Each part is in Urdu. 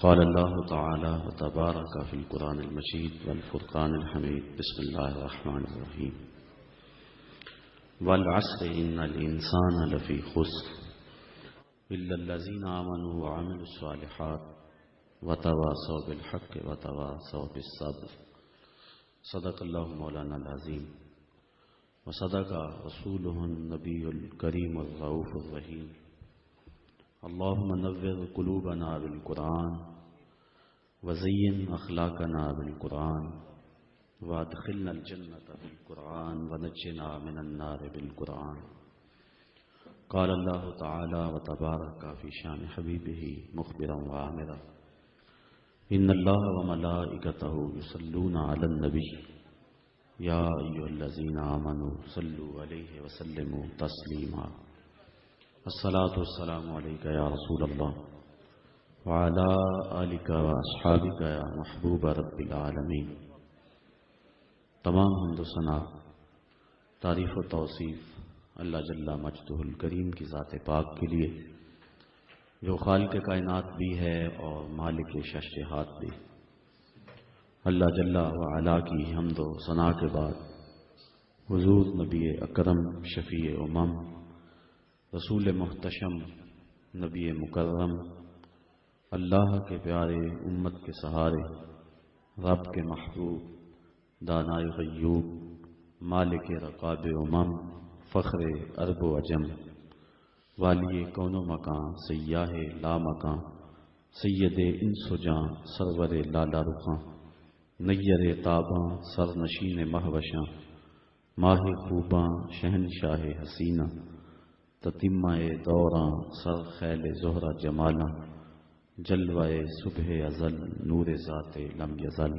قال الله تعالى وتبارك في القرآن المجيد والفرقان الحميد بسم الله الرحمن الرحيم والعصر إن الإنسان لفي خسر إلا الذين آمنوا وعملوا الصالحات وتواصوا بالحق وتواصوا بالصبر صدق الله مولانا العظيم وصدق رسوله النبي الكريم الرؤوف الرحيم اللهم نور قلوبنا بالقرآن وزين أخلاقنا بالقرآن وادخلنا الجنة بالقرآن ونجنا من النار بالقرآن. قال الله تعالى وتبارك في شان حبيبه مخبرا وآمرا إن الله وملائكته يصلون على النبي يا أيها الذين آمنوا صلوا عليه وسلموا تسليما. الصلاة والسلام عليك يا رسول الله وعلى آلك وأصحابك يا محبوب رب العالمین. تمام حمد و ثنا، تعریف و توصیف اللہ جل مجدہ الکریم کی ذات پاک کے لیے جو خالق کائنات بھی ہے اور مالک ششہات بھی. اللہ جل وعلا کی حمد و ثنا کے بعد حضور نبی اکرم شفیع امم رسول محتشم نبی مکرم اللہ کے پیارے امت کے سہارے رب کے محبوب دانائے غیوب مالک رقاب امم فخر عرب و عجم والی کون و مکان سیاہ لا مکان سید انس و جاں سرور لالا رخاں نیر تاباں سر نشین مہوشاں ماہ خوباں شہنشاہ حسینہ تتمہ دوراں سر خیل زہرہ جمالاں جلوہ صبح ازل نور ذات لم یزل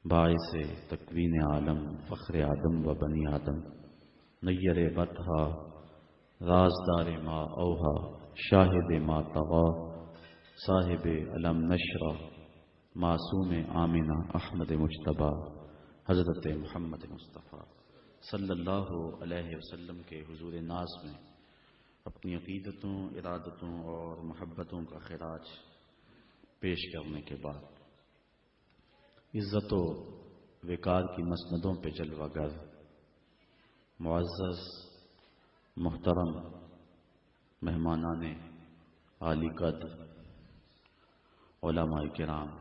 باعث تکوین عالم فخر آدم و بنی آدم نیر بطحا رازدار ما اوہا شاہد ما طغا صاحب علم نشرہ معصوم آمنہ احمد مجتبی حضرت محمد مصطفیٰ صلی اللہ علیہ وسلم کے حضور ناز میں اپنی عقیدتوں ارادتوں اور محبتوں کا خراج پیش کرنے کے بعد عزت و وقار کی مسندوں پہ جلوہ گر معزز محترم مہمانان عالی قدر علماء کرام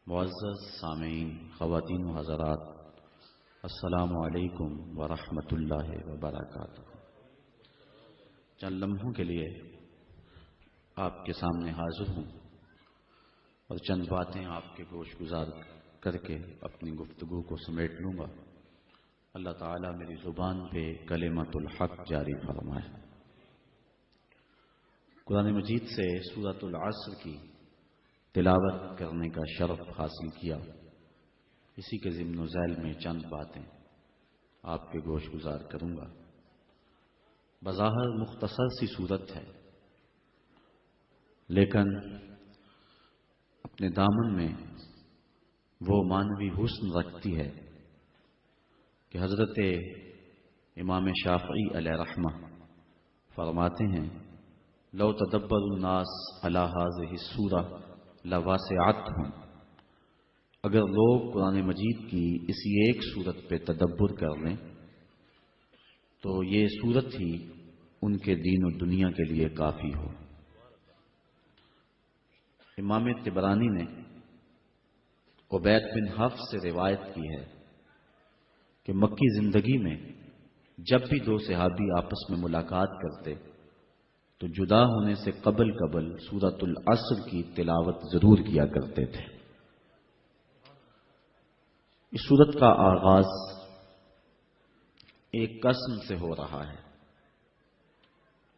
معزز سامعین خواتین و حضرات السلام علیکم ورحمۃ اللہ وبرکاتہ. چند لمحوں کے لیے آپ کے سامنے حاضر ہوں اور چند باتیں آپ کے گوش گزار کر کے اپنی گفتگو کو سمیٹ لوں گا. اللہ تعالیٰ میری زبان پہ کلمۃ الحق جاری فرمائے. قرآن مجید سے سورۃ العصر کی تلاوت کرنے کا شرف حاصل کیا. اسی کے ضمن و ذیل میں چند باتیں آپ کے گوش گزار کروں گا. بظاہر مختصر سی صورت ہے لیکن اپنے دامن میں وہ معنوی حسن رکھتی ہے کہ حضرت امام شافعی علیہ رحمہ فرماتے ہیں لو تدبر الناس علی ہذہ السورہ لواسعتہم، اگر لوگ قرآن مجید کی اسی ایک صورت پہ تدبر کر لیں تو یہ صورت ہی ان کے دین و دنیا کے لیے کافی ہو. امام طبرانی نے عبید بن حفص سے روایت کی ہے کہ مکی زندگی میں جب بھی دو صحابی آپس میں ملاقات کرتے تو جدا ہونے سے قبل سورۃ العصر کی تلاوت ضرور کیا کرتے تھے. اس صورت کا آغاز ایک قسم سے ہو رہا ہے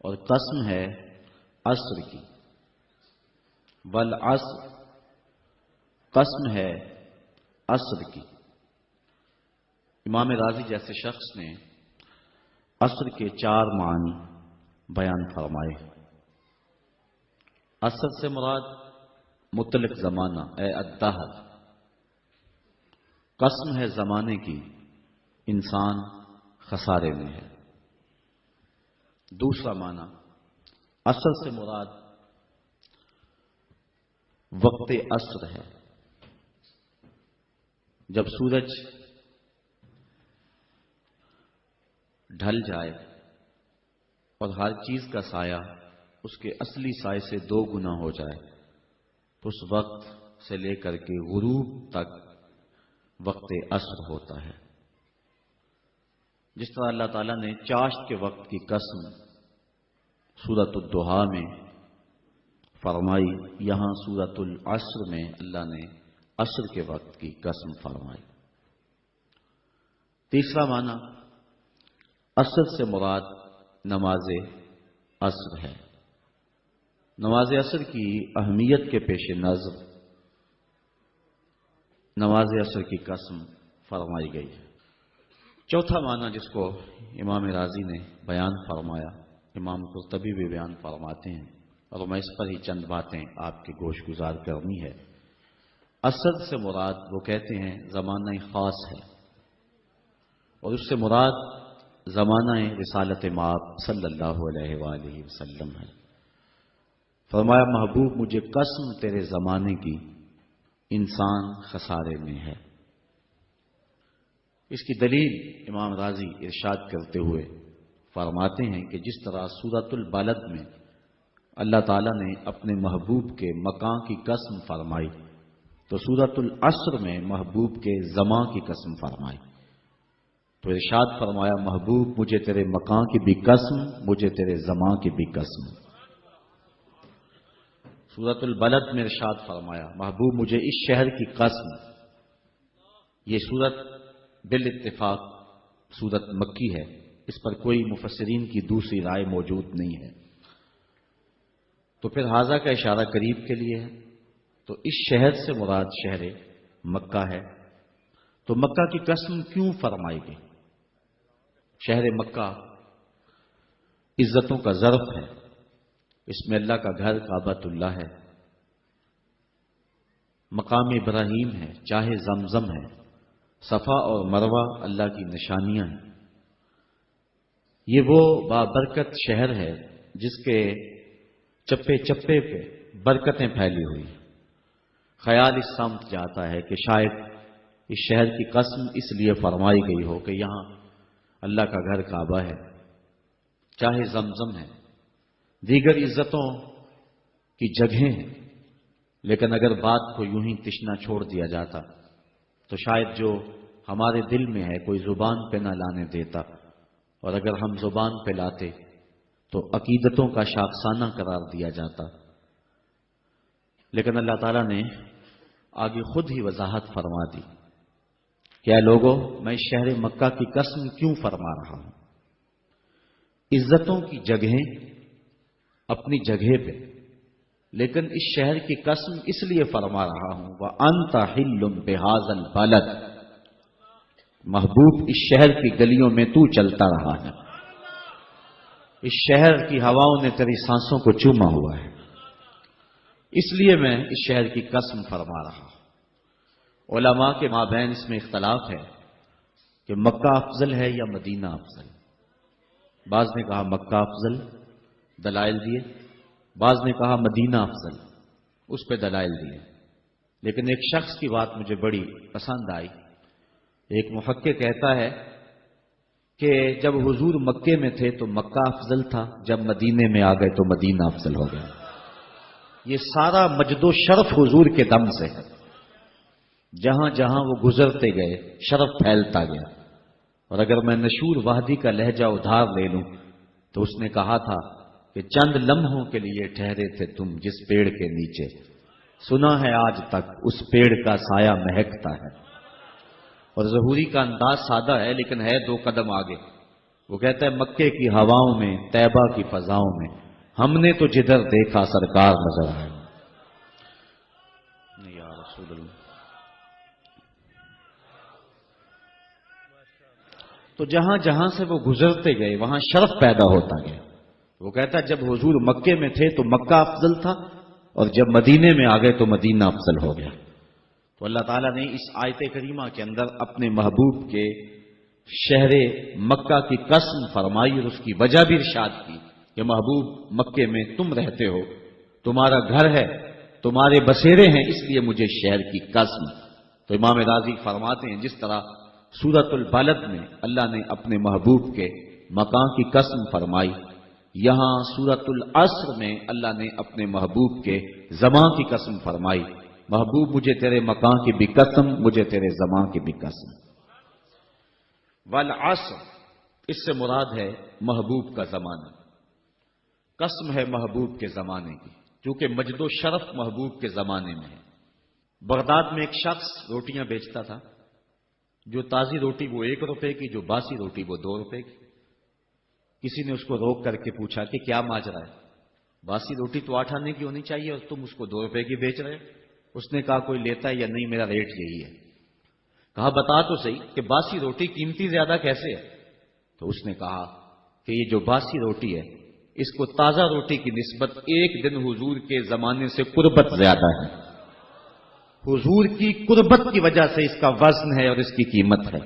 اور قسم ہے عصر کی. والعصر قسم ہے عصر کی. امام راضی جیسے شخص نے عصر کے 4 معنی بیان فرمائے. عصر سے مراد مطلق زمانہ اے الدہر، قسم ہے زمانے کی، انسان خسارے میں ہے. دوسرا معنی عصر سے مراد وقت عصر ہے، جب سورج ڈھل جائے اور ہر چیز کا سایہ اس کے اصلی سائے سے 2 گنا ہو جائے، تو اس وقت سے لے کر کے غروب تک وقت عصر ہوتا ہے۔ جس طرح اللہ تعالیٰ نے چاشت کے وقت کی قسم سورۃ الضحیٰ میں فرمائی، یہاں سورۃ العصر میں اللہ نے عصر کے وقت کی قسم فرمائی۔ تیسرا معنی، عصر سے مراد نماز عصر ہے۔ نماز عصر کی اہمیت کے پیش نظر نماز عصر کی قسم فرمائی گئی ہے۔ چوتھا معنی جس کو امام رازی نے بیان فرمایا، امام قرطبی بھی بیان فرماتے ہیں، اور میں اس پر ہی چند باتیں آپ کے گوش گزار کرنی ہے۔ عصر سے مراد وہ کہتے ہیں زمانہ خاص ہے، اور اس سے مراد زمانہ رسالت مآب صلی اللہ علیہ وآلہ وسلم ہے۔ فرمایا محبوب مجھے قسم تیرے زمانے کی، انسان خسارے میں ہے۔ اس کی دلیل امام رازی ارشاد کرتے ہوئے فرماتے ہیں کہ جس طرح سورۃ البلد میں اللہ تعالیٰ نے اپنے محبوب کے مکان کی قسم فرمائی، تو سورۃ العصر میں محبوب کے زمان کی قسم فرمائی۔ تو ارشاد فرمایا محبوب مجھے تیرے مکان کی بھی قسم، مجھے تیرے زمان کی بھی قسم۔ سورۃ البلد میں ارشاد فرمایا محبوب مجھے اس شہر کی قسم۔ یہ سورت بالاتفاق سورت مکی ہے، اس پر کوئی مفسرین کی دوسری رائے موجود نہیں ہے۔ تو پھر حاذا کا اشارہ قریب کے لیے ہے، تو اس شہر سے مراد شہر مکہ ہے۔ تو مکہ کی قسم کیوں فرمائی گئی؟ شہر مکہ عزتوں کا ظرف ہے، اس میں اللہ کا گھر کعبۃ اللہ ہے، مقام ابراہیم ہے، چاہے زمزم ہے، صفا اور مروہ اللہ کی نشانیاں ہیں۔ یہ وہ بابرکت شہر ہے جس کے چپے چپے پہ برکتیں پھیلی ہوئی۔ خیال اس سمت جاتا ہے کہ شاید اس شہر کی قسم اس لیے فرمائی گئی ہو کہ یہاں اللہ کا گھر کعبہ ہے، چاہے زمزم ہے، دیگر عزتوں کی جگہیں ہیں۔ لیکن اگر بات کو یوں ہی تشنا چھوڑ دیا جاتا تو شاید جو ہمارے دل میں ہے کوئی زبان پہ نہ لانے دیتا، اور اگر ہم زبان پہ لاتے تو عقیدتوں کا شاخسانہ قرار دیا جاتا۔ لیکن اللہ تعالیٰ نے آگے خود ہی وضاحت فرما دی کہ اے لوگوں میں شہر مکہ کی قسم کیوں فرما رہا ہوں۔ عزتوں کی جگہیں اپنی جگہ پہ، لیکن اس شہر کی قسم اس لیے فرما رہا ہوں وَأَنْتَ حِلٌّ بِهَذَا الْبَلَدِ، محبوب اس شہر کی گلیوں میں تو چلتا رہا ہے، اس شہر کی ہواؤں نے تیری سانسوں کو چوما ہوا ہے، اس لیے میں اس شہر کی قسم فرما رہا ہوں۔ علماء کے مابین اس میں اختلاف ہے کہ مکہ افضل ہے یا مدینہ افضل۔ بعض نے کہا مکہ افضل، دلائل دیے، بعض نے کہا مدینہ افضل، اس پہ دلائل دیے۔ لیکن ایک شخص کی بات مجھے بڑی پسند آئی۔ ایک محقق کہتا ہے کہ جب حضور مکے میں تھے تو مکہ افضل تھا، جب مدینے میں آ گئے تو مدینہ افضل ہو گیا۔ یہ سارا مجد و شرف حضور کے دم سے ہے، جہاں جہاں وہ گزرتے گئے شرف پھیلتا گیا۔ اور اگر میں نشور وحدی کا لہجہ ادھار لے لوں تو اس نے کہا تھا کہ چند لمحوں کے لیے ٹھہرے تھے تم جس پیڑ کے نیچے، سنا ہے آج تک اس پیڑ کا سایہ مہکتا ہے۔ اور ظہوری کا انداز سادہ ہے لیکن ہے 2 قدم آگے۔ وہ کہتا ہے مکے کی ہواؤں میں، طیبہ کی فضاؤں میں ہم نے تو جدھر دیکھا سرکار نظر آئے۔ یا رسول اللہ۔ تو جہاں جہاں سے وہ گزرتے گئے وہاں شرف پیدا ہوتا گیا۔ وہ کہتا ہے جب حضور مکے میں تھے تو مکہ افضل تھا، اور جب مدینے میں آ گئے تو مدینہ افضل ہو گیا۔ تو اللہ تعالیٰ نے اس آیت کریمہ کے اندر اپنے محبوب کے شہر مکہ کی قسم فرمائی، اور اس کی وجہ بھی ارشاد کی کہ محبوب مکے میں تم رہتے ہو، تمہارا گھر ہے، تمہارے بسیرے ہیں، اس لیے مجھے شہر کی قسم۔ تو امام راضی فرماتے ہیں جس طرح سورۃ البلد میں اللہ نے اپنے محبوب کے مکان کی قسم فرمائی، یہاں سورۃ العصر میں اللہ نے اپنے محبوب کے زمان کی قسم فرمائی۔ محبوب مجھے تیرے مکان کی بھی قسم، مجھے تیرے زمان کی بھی قسم۔ والعصر، اس سے مراد ہے محبوب کا زمانہ، قسم ہے محبوب کے زمانے کی، کیونکہ مجد و شرف محبوب کے زمانے میں ہے۔ بغداد میں ایک شخص روٹیاں بیچتا تھا، جو تازی روٹی وہ 1 روپے کی، جو باسی روٹی وہ 2 روپے کی۔ کسی نے اس کو روک کر کے پوچھا کہ کیا ماجرا ہے، باسی روٹی تو 8 آنے کی ہونی چاہیے اور تم اس کو 2 روپے کی بیچ رہے ہو؟ اس نے کہا کوئی لیتا ہے یا نہیں، میرا ریٹ یہی ہے۔ کہا بتا تو صحیح کہ باسی روٹی قیمتی زیادہ کیسے ہے؟ تو اس نے کہا کہ یہ جو باسی روٹی ہے اس کو تازہ روٹی کی نسبت 1 دن حضور کے زمانے سے قربت زیادہ ہے، حضور کی قربت کی وجہ سے اس کا وزن ہے اور اس کی قیمت ہے۔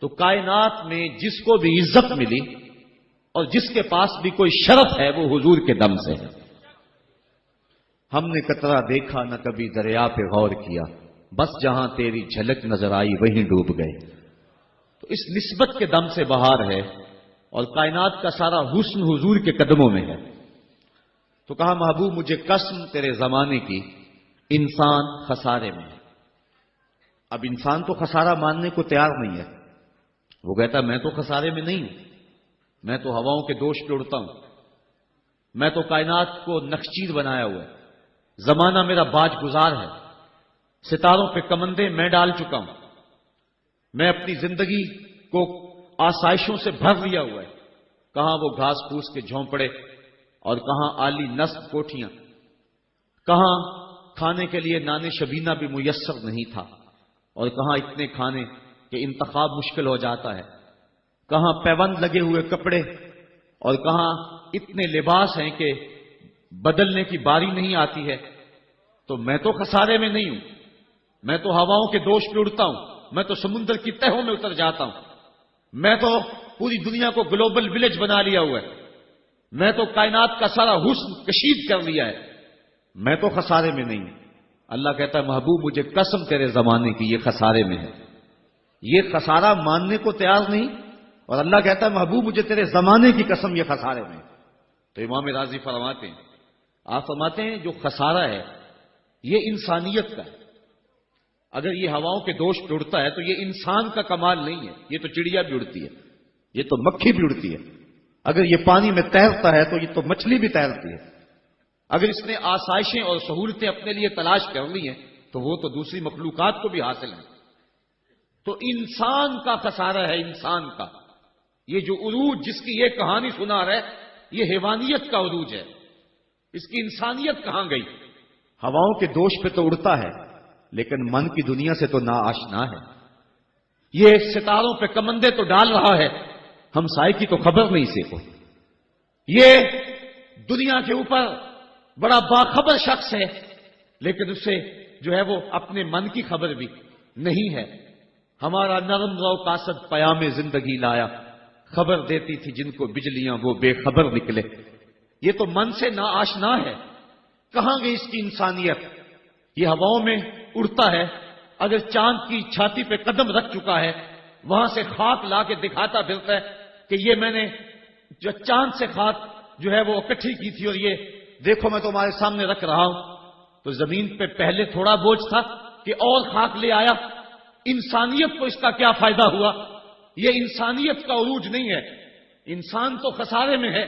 تو کائنات میں جس کو بھی عزت ملی اور جس کے پاس بھی کوئی شرف ہے وہ حضور کے دم سے ہے۔ ہم نے قطرہ دیکھا نہ کبھی دریا پہ غور کیا، بس جہاں تیری جھلک نظر آئی وہیں ڈوب گئے۔ تو اس نسبت کے دم سے بہار ہے اور کائنات کا سارا حسن حضور کے قدموں میں ہے۔ تو کہا محبوب مجھے قسم تیرے زمانے کی، انسان خسارے میں ہے۔ اب انسان تو خسارہ ماننے کو تیار نہیں ہے، وہ کہتا میں تو خسارے میں نہیں ہوں، میں تو ہواؤں کے دوش پہ اڑتا ہوں، میں تو کائنات کو نخچیر بنایا ہوا ہے، زمانہ میرا باج گزار ہے، ستاروں پہ کمندے میں ڈال چکا ہوں، میں اپنی زندگی کو آسائشوں سے بھر لیا ہوا ہے، کہاں وہ گھاس پھوس کے جھونپڑے اور کہاں عالی نصب کوٹھیاں، کہاں کھانے کے لیے نان شبینہ بھی میسر نہیں تھا اور کہاں اتنے کھانے کہ انتخاب مشکل ہو جاتا ہے، کہاں پیوند لگے ہوئے کپڑے اور کہاں اتنے لباس ہیں کہ بدلنے کی باری نہیں آتی ہے۔ تو میں تو خسارے میں نہیں ہوں، میں تو ہواؤں کے دوش پہ اڑتا ہوں، میں تو سمندر کی تہوں میں اتر جاتا ہوں، میں تو پوری دنیا کو گلوبل ولیج بنا لیا ہوا ہے، میں تو کائنات کا سارا حسن کشید کر لیا ہے، میں تو خسارے میں نہیں ہوں۔ اللہ کہتا ہے محبوب مجھے قسم تیرے زمانے کی، یہ خسارے میں ہے، یہ خسارہ ماننے کو تیار نہیں، اور اللہ کہتا ہے محبوب مجھے تیرے زمانے کی قسم یہ خسارے میں ہے۔ تو امام راضی فرماتے ہیں، آپ فرماتے ہیں جو خسارہ ہے یہ انسانیت کا ہے۔ اگر یہ ہواؤں کے دوش پہ اڑتا ہے تو یہ انسان کا کمال نہیں ہے، یہ تو چڑیا بھی اڑتی ہے، یہ تو مکھی بھی اڑتی ہے، اگر یہ پانی میں تیرتا ہے تو یہ تو مچھلی بھی تیرتی ہے، اگر اس نے آسائشیں اور سہولتیں اپنے لیے تلاش کر لی ہیں تو وہ تو دوسری مخلوقات کو بھی حاصل ہیں۔ تو انسان کا خسارہ ہے، انسان کا یہ جو عروج جس کی یہ کہانی سنا رہے یہ حیوانیت کا عروج ہے، اس کی انسانیت کہاں گئی؟ ہواؤں کے دوش پہ تو اڑتا ہے لیکن من کی دنیا سے تو ناآشنا ہے، یہ ستاروں پہ کمندے تو ڈال رہا ہے، ہمسائے کی تو خبر نہیں سے کو، یہ دنیا کے اوپر بڑا باخبر شخص ہے لیکن اسے جو ہے وہ اپنے من کی خبر بھی نہیں ہے۔ ہمارا نرم رو قاصد پیام زندگی لایا، خبر دیتی تھی جن کو بجلیاں وہ بے خبر نکلے۔ یہ تو من سے ناآشنا ہے، کہاں گئی اس کی انسانیت؟ یہ ہواؤں میں اڑتا ہے، اگر چاند کی چھاتی پہ قدم رکھ چکا ہے وہاں سے خاک لا کے دکھاتا پھرتا ہے کہ یہ میں نے جو چاند سے خاک جو ہے وہ اکٹھی کی تھی اور یہ دیکھو میں تمہارے سامنے رکھ رہا ہوں۔ تو زمین پہ پہلے تھوڑا بوجھ تھا کہ اور خاک لے آیا، انسانیت کو اس کا کیا فائدہ ہوا؟ یہ انسانیت کا عروج نہیں ہے، انسان تو خسارے میں ہے،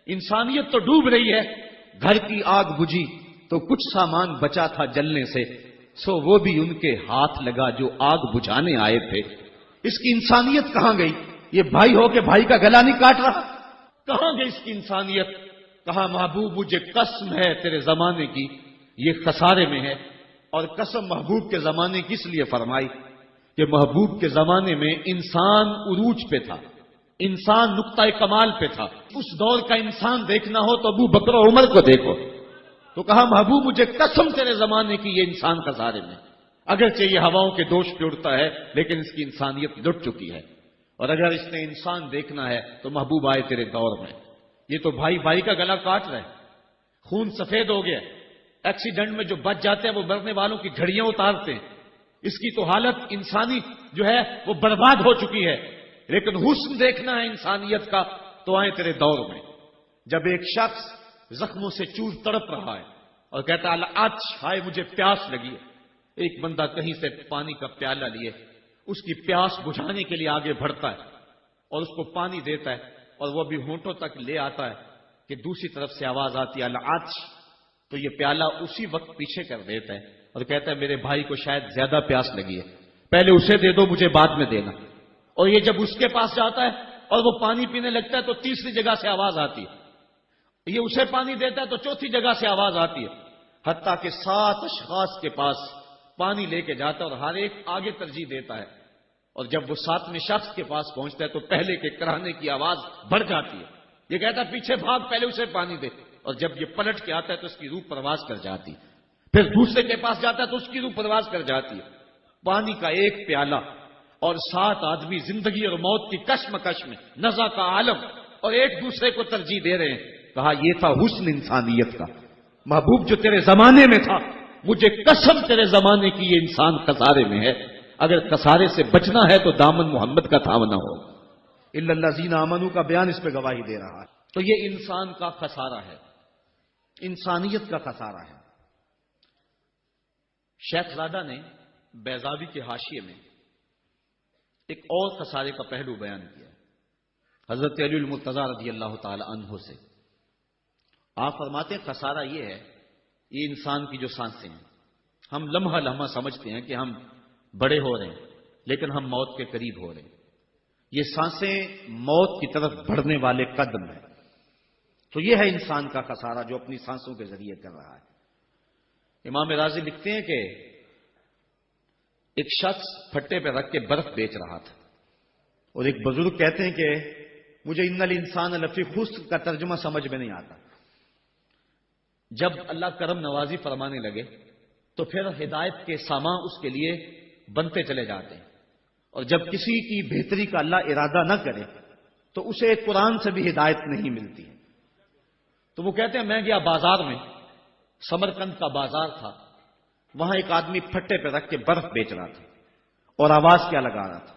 انسانیت تو ڈوب رہی ہے۔ گھر کی آگ بجھی تو کچھ سامان بچا تھا جلنے سے، سو وہ بھی ان کے ہاتھ لگا جو آگ بجھانے آئے تھے۔ اس کی انسانیت کہاں گئی؟ یہ بھائی ہو کے بھائی کا گلا نہیں کاٹ رہا، کہاں گئی اس کی انسانیت؟ کہا محبوب مجھے قسم ہے تیرے زمانے کی، یہ خسارے میں ہے۔ اور قسم محبوب کے زمانے کی اس لیے فرمائی کہ محبوب کے زمانے میں انسان عروج پہ تھا، انسان نقطۂ کمال پہ تھا۔ اس دور کا انسان دیکھنا ہو تو ابو بکر و عمر کو دیکھو۔ تو کہا محبوب مجھے قسم تیرے زمانے کی، یہ انسان خسارے میں، اگرچہ یہ ہواؤں کے دوش پہ اڑتا ہے لیکن اس کی انسانیت لٹ چکی ہے۔ اور اگر اس نے انسان دیکھنا ہے تو محبوب آئے تیرے دور میں، یہ تو بھائی بھائی کا گلا کاٹ رہے، خون سفید ہو گیا، ایکسیڈنٹ میں جو بچ جاتے ہیں وہ مرنے والوں کی گھڑیاں اتارتے ہیں. اس کی تو حالت انسانی جو ہے وہ برباد ہو چکی ہے. لیکن حسن دیکھنا ہے انسانیت کا تو آئے تیرے دور میں، جب ایک شخص زخموں سے چور تڑپ رہا ہے اور کہتا ہے اللہ آج ہائے مجھے پیاس لگی ہے. ایک بندہ کہیں سے پانی کا پیالہ لیے اس کی پیاس بجھانے کے لیے آگے بڑھتا ہے اور اس کو پانی دیتا ہے اور وہ بھی ہونٹوں تک لے آتا ہے کہ دوسری طرف سے آواز آتی ہے اللہ آج. تو یہ پیالہ اسی وقت پیچھے کر دیتا ہے اور کہتا ہے میرے بھائی کو شاید زیادہ پیاس لگی ہے، پہلے اسے دے دو مجھے بعد میں دینا. اور یہ جب اس کے پاس جاتا ہے اور وہ پانی پینے لگتا ہے تو تیسری جگہ سے آواز آتی ہے. یہ اسے پانی دیتا ہے تو چوتھی جگہ سے آواز آتی ہے، حتیٰ کہ 7 اشخاص کے پاس پانی لے کے جاتا ہے اور ہر ایک آگے ترجیح دیتا ہے. اور جب وہ 7ویں شخص کے پاس پہنچتا ہے تو پہلے کے کرانے کی آواز بڑھ جاتی ہے. یہ کہتا ہے پیچھے بھاگ پہلے اسے پانی دے. اور جب یہ پلٹ کے آتا ہے تو اس کی روح پرواز کر جاتی ہے. پھر دوسرے کے پاس جاتا ہے تو اس کی روح پرواز کر جاتی ہے. پانی کا ایک پیالہ اور 7 آدمی زندگی اور موت کی کشمکش میں نزع کا عالم اور ایک دوسرے کو ترجیح دے رہے ہیں. کہا یہ تھا حسن انسانیت کا. محبوب جو تیرے زمانے میں تھا، مجھے قسم تیرے زمانے کی یہ انسان خسارے میں ہے. اگر خسارے سے بچنا ہے تو دامن محمد کا تھامنا ہو. الا الذین آمنوا کا بیان اس پہ گواہی دے رہا ہے. تو یہ انسان کا خسارہ ہے، انسانیت کا خسارہ ہے. شیخ زادہ نے بیضاوی کے حاشیے میں ایک اور خسارے کا پہلو بیان کیا حضرت علی المرتضی رضی اللہ تعالی عنہ سے. آپ فرماتے ہیں خسارہ یہ ہے، یہ انسان کی جو سانسیں ہیں، ہم لمحہ لمحہ سمجھتے ہیں کہ ہم بڑے ہو رہے ہیں لیکن ہم موت کے قریب ہو رہے ہیں. یہ سانسیں موت کی طرف بڑھنے والے قدم ہیں. تو یہ ہے انسان کا خسارہ جو اپنی سانسوں کے ذریعے کر رہا ہے. امام راضی لکھتے ہیں کہ ایک شخص پھٹے پہ رکھ کے برف بیچ رہا تھا اور ایک بزرگ کہتے ہیں کہ مجھے ان الانسان لفی خسر کا ترجمہ سمجھ میں نہیں آتا. جب اللہ کرم نوازی فرمانے لگے تو پھر ہدایت کے سامان اس کے لیے بنتے چلے جاتے ہیں. اور جب کسی کی بہتری کا اللہ ارادہ نہ کرے تو اسے قرآن سے بھی ہدایت نہیں ملتی ہے. تو وہ کہتے ہیں میں گیا بازار میں، سمرقند کا بازار تھا، وہاں ایک آدمی پھٹے پہ رکھ کے برف بیچ رہا تھا اور آواز کیا لگا رہا تھا،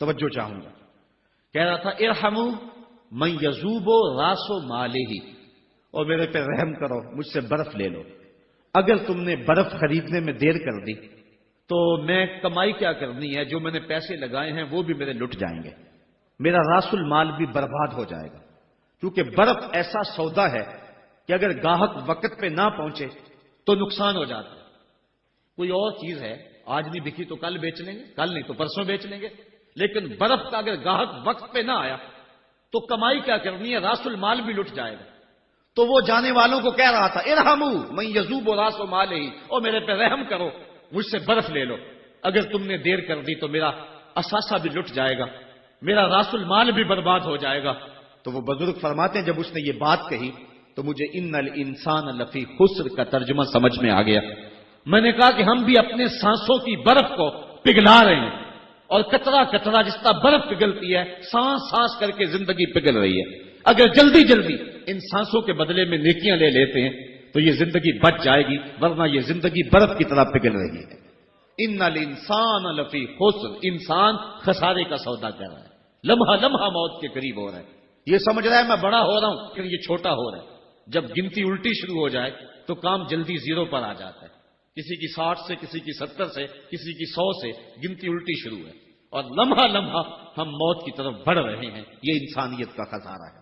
توجہ چاہوں گا. کہہ رہا تھا ارحموا من یذوب راس مالہ، اور میرے پہ رحم کرو، مجھ سے برف لے لو. اگر تم نے برف خریدنے میں دیر کر دی تو میں کمائی کیا کرنی ہے، جو میں نے پیسے لگائے ہیں وہ بھی میرے لٹ جائیں گے، میرا راس المال بھی برباد ہو جائے گا. کیونکہ برف ایسا سودا ہے کہ اگر گاہک وقت پہ نہ پہنچے تو نقصان ہو جاتا ہے. کوئی اور چیز ہے آج نہیں بکی تو کل بیچ لیں گے، کل نہیں تو پرسوں بیچ لیں گے، لیکن برف کا اگر گاہک وقت پہ نہ آیا تو کمائی کیا کرنی ہے، راس المال بھی لٹ جائے گا. تو وہ جانے والوں کو کہہ رہا تھا ارحموا من یذوب راس مالہ، اور میرے پہ رحم کرو، مجھ سے برف لے لو. اگر تم نے دیر کر دی تو میرا اثاثہ بھی لٹ جائے گا، میرا راس المال بھی برباد ہو جائے گا. تو وہ بزرگ فرماتے ہیں جب اس نے یہ بات کہی تو مجھے ان الانسان لفی خسر کا ترجمہ سمجھ میں آ گیا. میں نے کہا کہ ہم بھی اپنے سانسوں کی برف کو پگھلا رہے ہیں، اور قطرہ قطرہ جس طرح برف پگھلتی ہے، سانس سانس کر کے زندگی پگھل رہی ہے. اگر جلدی جلدی ان سانسوں کے بدلے میں نیکیاں لے لیتے ہیں تو یہ زندگی بچ جائے گی، ورنہ یہ زندگی برف کی طرح پگھل رہی ہے. ان الانسان لفی خسر، انسان خسارے کا سودا کر رہا ہے، لمحہ لمحہ موت کے قریب ہو رہا ہے. یہ سمجھ رہا ہے میں بڑا ہو رہا ہوں لیکن یہ چھوٹا ہو رہا ہے. جب گنتی الٹی شروع ہو جائے تو کام جلدی زیرو پر آ جاتا ہے. کسی کی 60 سے، کسی کی 70 سے، کسی کی 100 سے گنتی الٹی شروع ہے، اور لمحہ لمحہ ہم موت کی طرف بڑھ رہے ہیں. یہ انسانیت کا خسارہ ہے.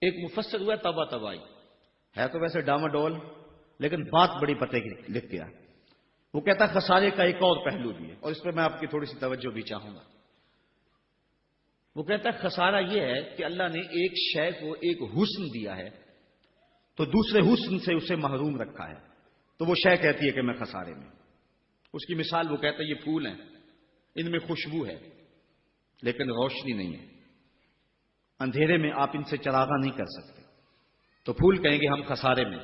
ایک مفسر ہوا تبا تبائی ہے تو ویسے ڈاماڈول، لیکن بات بڑی پتے کی لکھ گیا. وہ کہتا ہے خسارے کا ایک اور پہلو بھی ہے، اور اس پہ میں آپ کی تھوڑی سی توجہ بھی چاہوں گا. وہ کہتا ہے خسارہ یہ ہے کہ اللہ نے ایک شے کو ایک حسن دیا ہے تو دوسرے حسن سے اسے محروم رکھا ہے، تو وہ شے کہتی ہے کہ میں خسارے میں. اس کی مثال وہ کہتا ہے یہ پھول ہیں، ان میں خوشبو ہے لیکن روشنی نہیں ہے، اندھیرے میں آپ ان سے چراغاں نہیں کر سکتے. تو پھول کہیں گے ہم خسارے میں،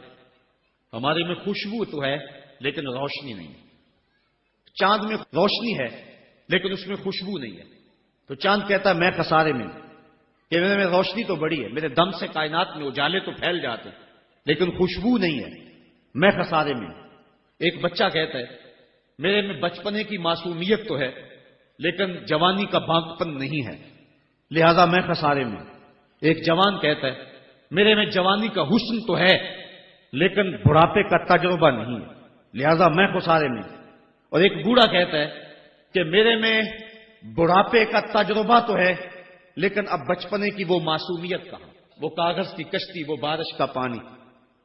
ہمارے میں خوشبو تو ہے لیکن روشنی نہیں ہے. چاند میں روشنی ہے لیکن اس میں خوشبو نہیں ہے. تو چاند کہتا ہے میں خسارے میں، کہ میرے میں روشنی تو بڑی ہے، میرے دم سے کائنات میں اجالے تو پھیل جاتے لیکن خوشبو نہیں ہے. میں خسارے میں ہوں۔ ایک بچہ کہتا ہے میرے میں بچپنے کی معصومیت تو ہے لیکن جوانی کا بانکپن نہیں ہے، لہذا میں خسارے میں ہوں۔ ایک جوان کہتا ہے میرے میں جوانی کا حسن تو ہے لیکن بڑھاپے کا تجربہ نہیں ہے، لہذا میں خسارے میں ہوں۔ اور ایک بوڑھا کہتا ہے کہ میرے میں بڑھاپے کا تجربہ تو ہے لیکن اب بچپنے کی وہ معصومیت کہاں، وہ کاغذ کی کشتی، وہ بارش کا پانی۔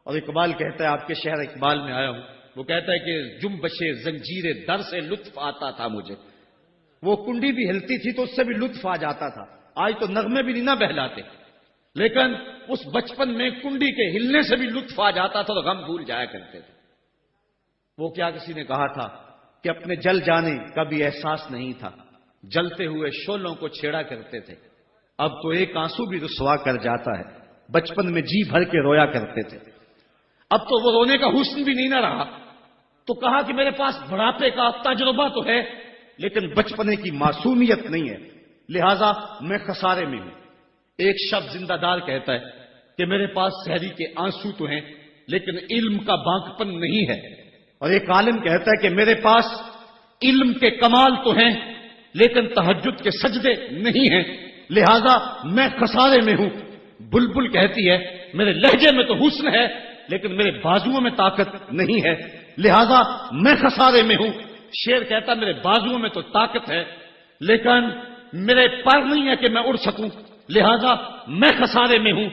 اور اقبال کہتا ہے، آپ کے شہر اقبال میں آیا ہوں، وہ کہتا ہے کہ جنبش زنجیر در سے لطف آتا تھا مجھے، وہ کنڈی بھی ہلتی تھی تو اس سے بھی لطف آ جاتا تھا، آج تو نغمے بھی نہیں نہ بہلاتے، لیکن اس بچپن میں کنڈی کے ہلنے سے بھی لطف آ جاتا تھا تو غم بھول جایا کرتے تھے۔ وہ کیا کسی نے کہا تھا کہ اپنے جل جانے کا بھی احساس نہیں تھا، جلتے ہوئے شعلوں کو چھیڑا کرتے تھے، اب تو ایک آنسو بھی رسوا کر جاتا ہے، بچپن میں جی بھر کے رویا کرتے تھے، اب تو وہ رونے کا حسن بھی نہیں نہ رہا۔ تو کہا کہ میرے پاس بڑھاپے کا تجربہ تو ہے لیکن بچپنے کی معصومیت نہیں ہے، لہذا میں خسارے میں ہوں۔ ایک شب زندہ دار کہتا ہے کہ میرے پاس سحری کے آنسو تو ہیں لیکن علم کا بانکپن نہیں ہے، اور ایک عالم کہتا ہے کہ میرے پاس علم کے کمال تو ہیں لیکن تہجد کے سجدے نہیں ہیں، لہذا میں خسارے میں ہوں۔ بلبل کہتی ہے میرے لہجے میں تو حسن ہے لیکن میرے بازوؤں میں طاقت نہیں ہے، لہذا میں خسارے میں ہوں۔ شیر کہتا میرے بازوؤں میں تو طاقت ہے لیکن میرے پر نہیں ہے کہ میں اڑ سکوں، لہذا میں خسارے میں ہوں۔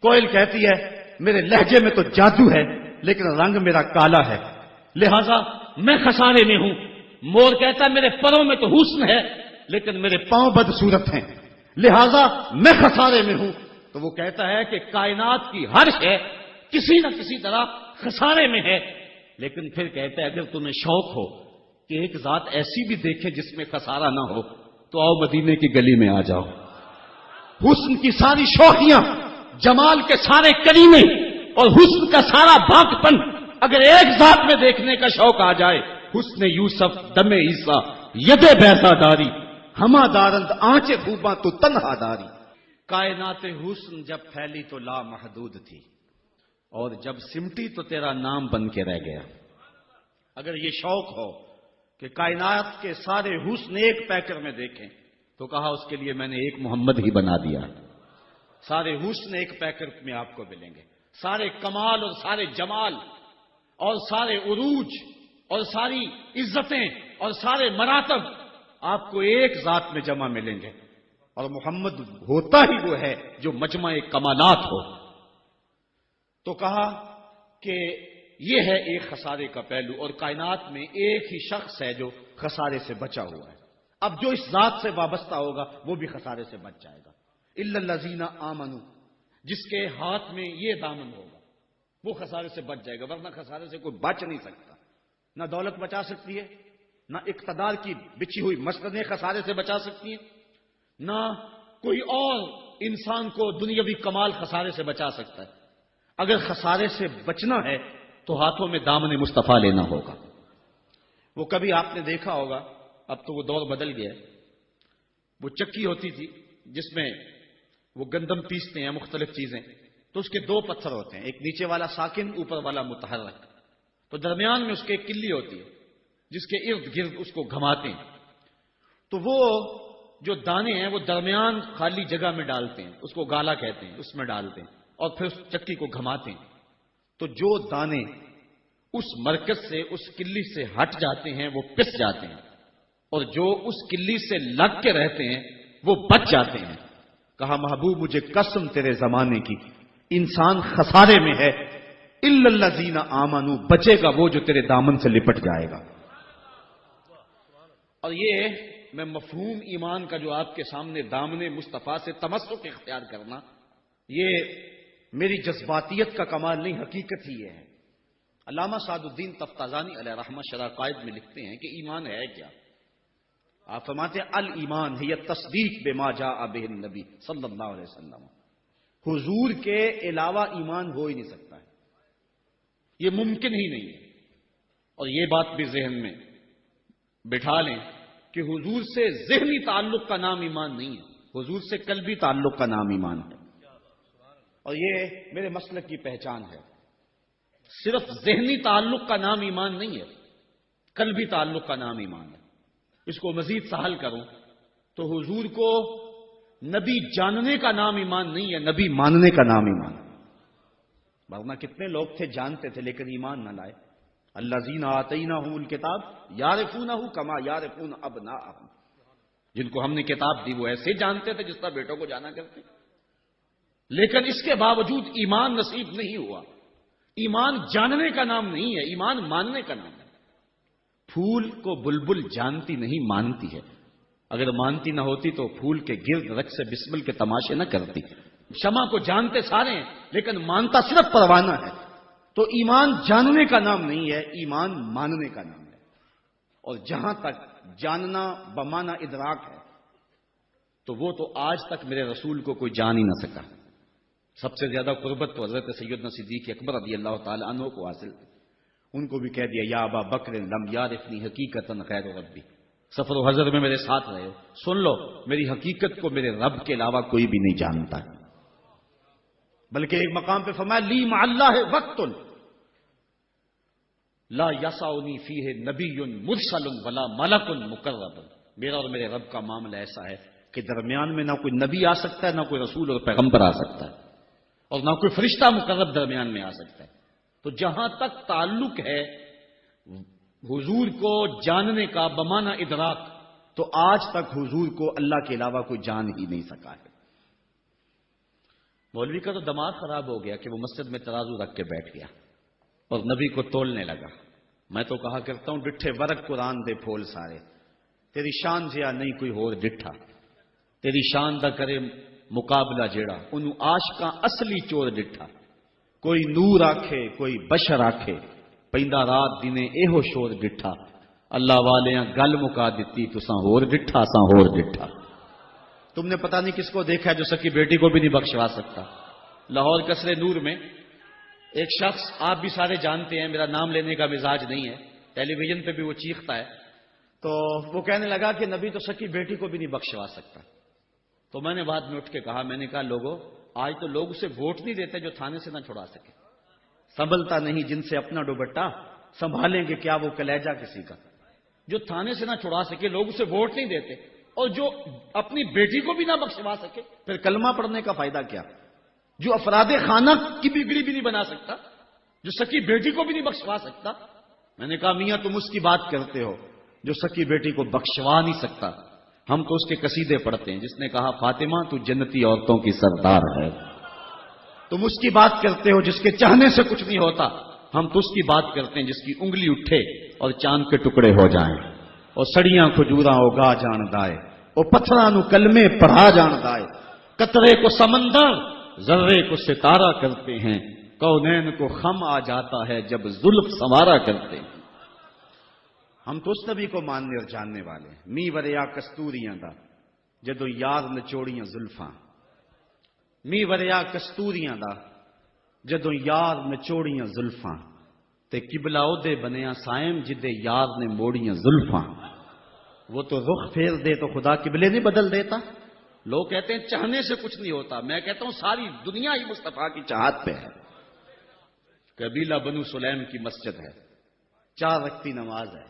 کوئل کہتی ہے میرے لہجے میں تو جادو ہے لیکن رنگ میرا کالا ہے، لہذا میں خسارے میں ہوں۔ مور کہتا میرے پروں میں تو حسن ہے لیکن میرے پاؤں بدصورت ہیں، لہذا میں خسارے میں ہوں۔ تو وہ کہتا ہے کہ کائنات کی ہر شے کسی نہ کسی طرح خسارے میں ہے، لیکن پھر کہتا ہے اگر تمہیں شوق ہو کہ ایک ذات ایسی بھی دیکھے جس میں خسارہ نہ ہو تو آؤ مدینے کی گلی میں آ جاؤ۔ حسن کی ساری شوخیاں، جمال کے سارے کریمے اور حسن کا سارا بانکپن اگر ایک ذات میں دیکھنے کا شوق آ جائے، حسن یوسف دم عیسیٰ ید بیضا داری، ہما دارند آنچے خوباں تو تنہا داری۔ کائنات حسن جب پھیلی تو لامحدود تھی اور جب سمٹی تو تیرا نام بن کے رہ گیا۔ اگر یہ شوق ہو کہ کائنات کے سارے حسن ایک پیکر میں دیکھیں تو کہا اس کے لیے میں نے ایک محمد ہی بنا دیا۔ سارے حسن ایک پیکر میں آپ کو ملیں گے، سارے کمال اور سارے جمال اور سارے عروج اور ساری عزتیں اور سارے مراتب آپ کو ایک ذات میں جمع ملیں گے، اور محمد ہوتا ہی وہ ہے جو مجمع کمالات ہو۔ تو کہا کہ یہ ہے ایک خسارے کا پہلو، اور کائنات میں ایک ہی شخص ہے جو خسارے سے بچا ہوا ہے۔ اب جو اس ذات سے وابستہ ہوگا وہ بھی خسارے سے بچ جائے گا۔ الا الذین آمنوا، جس کے ہاتھ میں یہ دامن ہوگا وہ خسارے سے بچ جائے گا، ورنہ خسارے سے کوئی بچ نہیں سکتا۔ نہ دولت بچا سکتی ہے، نہ اقتدار کی بچھی ہوئی مسندیں خسارے سے بچا سکتی ہیں، نہ کوئی اور انسان کو دنیاوی کمال خسارے سے بچا سکتا ہے۔ اگر خسارے سے بچنا ہے تو ہاتھوں میں دامن مصطفیٰ لینا ہوگا۔ وہ کبھی آپ نے دیکھا ہوگا، اب تو وہ دور بدل گیا ہے، وہ چکی ہوتی تھی جس میں وہ گندم پیستے ہیں، مختلف چیزیں، تو اس کے دو پتھر ہوتے ہیں، ایک نیچے والا ساکن، اوپر والا متحرک، تو درمیان میں اس کے ایک کلی ہوتی ہے جس کے ارد گرد اس کو گھماتے ہیں، تو وہ جو دانے ہیں وہ درمیان خالی جگہ میں ڈالتے ہیں، اس کو گالا کہتے ہیں، اس میں ڈالتے ہیں اور پھر اس چکی کو گھماتے ہیں، تو جو دانے اس مرکز سے، اس کلی سے ہٹ جاتے ہیں وہ پس جاتے ہیں، اور جو اس کلی سے لگ کے رہتے ہیں وہ بچ جاتے ہیں۔ کہا محبوب مجھے قسم تیرے زمانے کی، انسان خسارے میں ہے، الا الذین آمنوا، بچے گا وہ جو تیرے دامن سے لپٹ جائے گا۔ اور یہ میں مفہوم ایمان کا جو آپ کے سامنے دامن مصطفیٰ سے تمسک اختیار کرنا، یہ میری جذباتیت کا کمال نہیں، حقیقت ہی یہ ہے۔ علامہ سعد الدین تفتازانی علیہ رحمہ شرح قائد میں لکھتے ہیں کہ ایمان ہے کیا؟ آپ فرماتے ہیں الایمان ہی تصدیق بما جاء بہ النبی صلی اللہ علیہ وسلم، حضور کے علاوہ ایمان ہو ہی نہیں سکتا ہے، یہ ممکن ہی نہیں ہے۔ اور یہ بات بھی ذہن میں بٹھا لیں کہ حضور سے ذہنی تعلق کا نام ایمان نہیں ہے، حضور سے قلبی تعلق کا نام ایمان ہے، اور یہ میرے مسلک کی پہچان ہے۔ صرف ذہنی تعلق کا نام ایمان نہیں ہے، قلبی تعلق کا نام ایمان ہے۔ اس کو مزید سہل کروں تو حضور کو نبی جاننے کا نام ایمان نہیں ہے، نبی ماننے کا نام ایمان ہے۔ ورنہ کتنے لوگ تھے جانتے تھے لیکن ایمان نہ لائے۔ الذین آتیناہم الکتاب یعرفونہ کما یعرفون ابناءہم، جن کو ہم نے کتاب دی وہ ایسے جانتے تھے جس طرح بیٹوں کو جانا کرتے، لیکن اس کے باوجود ایمان نصیب نہیں ہوا۔ ایمان جاننے کا نام نہیں ہے، ایمان ماننے کا نام ہے۔ پھول کو بلبل جانتی نہیں مانتی ہے، اگر مانتی نہ ہوتی تو پھول کے گرد رقص بسمل کے تماشے نہ کرتی۔ شمع کو جانتے سارے ہیں لیکن مانتا صرف پروانہ ہے۔ تو ایمان جاننے کا نام نہیں ہے، ایمان ماننے کا نام ہے۔ اور جہاں تک جاننا بمانہ ادراک ہے تو وہ تو آج تک میرے رسول کو کوئی جان ہی نہ سکا۔ سب سے زیادہ قربت تو حضرت سیدنا صدیق اکبر رضی اللہ تعالی عنہ کو حاصل تھی۔ ان کو بھی کہہ دیا یا ابا بکر لم یعرفنی حقیقتا غیر ربی، سفر و حضر میں میرے ساتھ رہے ہو، سن لو میری حقیقت کو میرے رب کے علاوہ کوئی بھی نہیں جانتا ہے۔ بلکہ ایک مقام پہ فرمایا لی مع اللہ وقت لا یسعنی فیہ نبی مرسل ولا ملک مقرب، میرا اور میرے رب کا معاملہ ایسا ہے کہ درمیان میں نہ کوئی نبی آ سکتا ہے، نہ کوئی رسول اور پیغمبر آ سکتا ہے، اور نہ کوئی فرشتہ مقرب درمیان میں آ سکتا ہے۔ تو جہاں تک تعلق ہے حضور کو جاننے کا بمانہ ادراک، تو آج تک حضور کو اللہ کے علاوہ کوئی جان ہی نہیں سکا ہے۔ مولوی کا تو دماغ خراب ہو گیا کہ وہ مسجد میں ترازو رکھ کے بیٹھ گیا اور نبی کو تولنے لگا۔ میں تو کہا کرتا ہوں ڈٹھے ورق قرآن دے پھول سارے، تیری شان جیا نہیں کوئی ہور ڈٹھا، تیری شان دا کرے مقابلہ جیڑا انہوں عاشقاں اصلی چور ڈٹھا۔ کوئی نور آکھے کوئی بشر آکھے، پیندا رات دنے ایہو شور ڈٹھا، اللہ والیاں گل مکا دیتی تساں ہور ڈٹھا اساں ہور ڈٹھا۔ تم نے پتہ نہیں کس کو دیکھا ہے جو سکی بیٹی کو بھی نہیں بخشوا سکتا۔ لاہور قصر نور میں ایک شخص، آپ بھی سارے جانتے ہیں، میرا نام لینے کا مزاج نہیں ہے، ٹیلی ویژن پہ بھی وہ چیختا ہے، تو وہ کہنے لگا کہ نبی تو سکی بیٹی کو بھی نہیں بخشوا سکتا۔ تو میں نے بعد میں اٹھ کے کہا، میں نے کہا لوگوں آج تو لوگ اسے ووٹ نہیں دیتے جو تھانے سے نہ چھڑا سکے، سنبھلتا نہیں جن سے اپنا دوپٹہ، سنبھالیں گے کیا وہ کلیجہ کسی کا۔ جو تھانے سے نہ چھڑا سکے لوگ اسے ووٹ نہیں دیتے، اور جو اپنی بیٹی کو بھی نہ بخشوا سکے پھر کلمہ پڑھنے کا فائدہ کیا؟ جو افراد خانہ کی بگڑی بھی نہیں بنا سکتا، جو سکی بیٹی کو بھی نہیں بخشوا سکتا۔ میں نے کہا میاں تم اس کی بات کرتے ہو جو سکی بیٹی کو بخشوا نہیں سکتا، ہم تو اس کے قصیدے پڑھتے ہیں جس نے کہا فاطمہ تو جنتی عورتوں کی سردار ہے۔ تم اس کی بات کرتے ہو جس کے چاہنے سے کچھ نہیں ہوتا، ہم تو اس کی بات کرتے ہیں جس کی انگلی اٹھے اور چاند کے ٹکڑے ہو جائیں، اور سڑیاں کھجوراں اگا جان دائے، اور پتھراں نو کلمے پڑھا جان دائے، قطرے کو سمندر ذرے کو ستارہ کرتے ہیں، کونین کو خم آ جاتا ہے جب زلف سنوارا کرتے ہیں۔ ہم تو اس نبی کو ماننے اور جاننے والے ہیں۔ می وریا کستوریاں دا جدو یار نچوڑیاں زلفاں، می وریا کستوریاں دا جدو یار نچوڑیاں زلفاں، تے قبلہ اودے بنیا سائم جدے یار نے موڑیاں زلفاں۔ وہ تو رخ پھیر دے تو خدا قبلے نہیں بدل دیتا۔ لوگ کہتے ہیں چاہنے سے کچھ نہیں ہوتا، میں کہتا ہوں ساری دنیا ہی مصطفیٰ کی چاہت پہ ہے۔ قبیلہ بنو سلیم کی مسجد ہے، 4 رکعتی نماز ہے،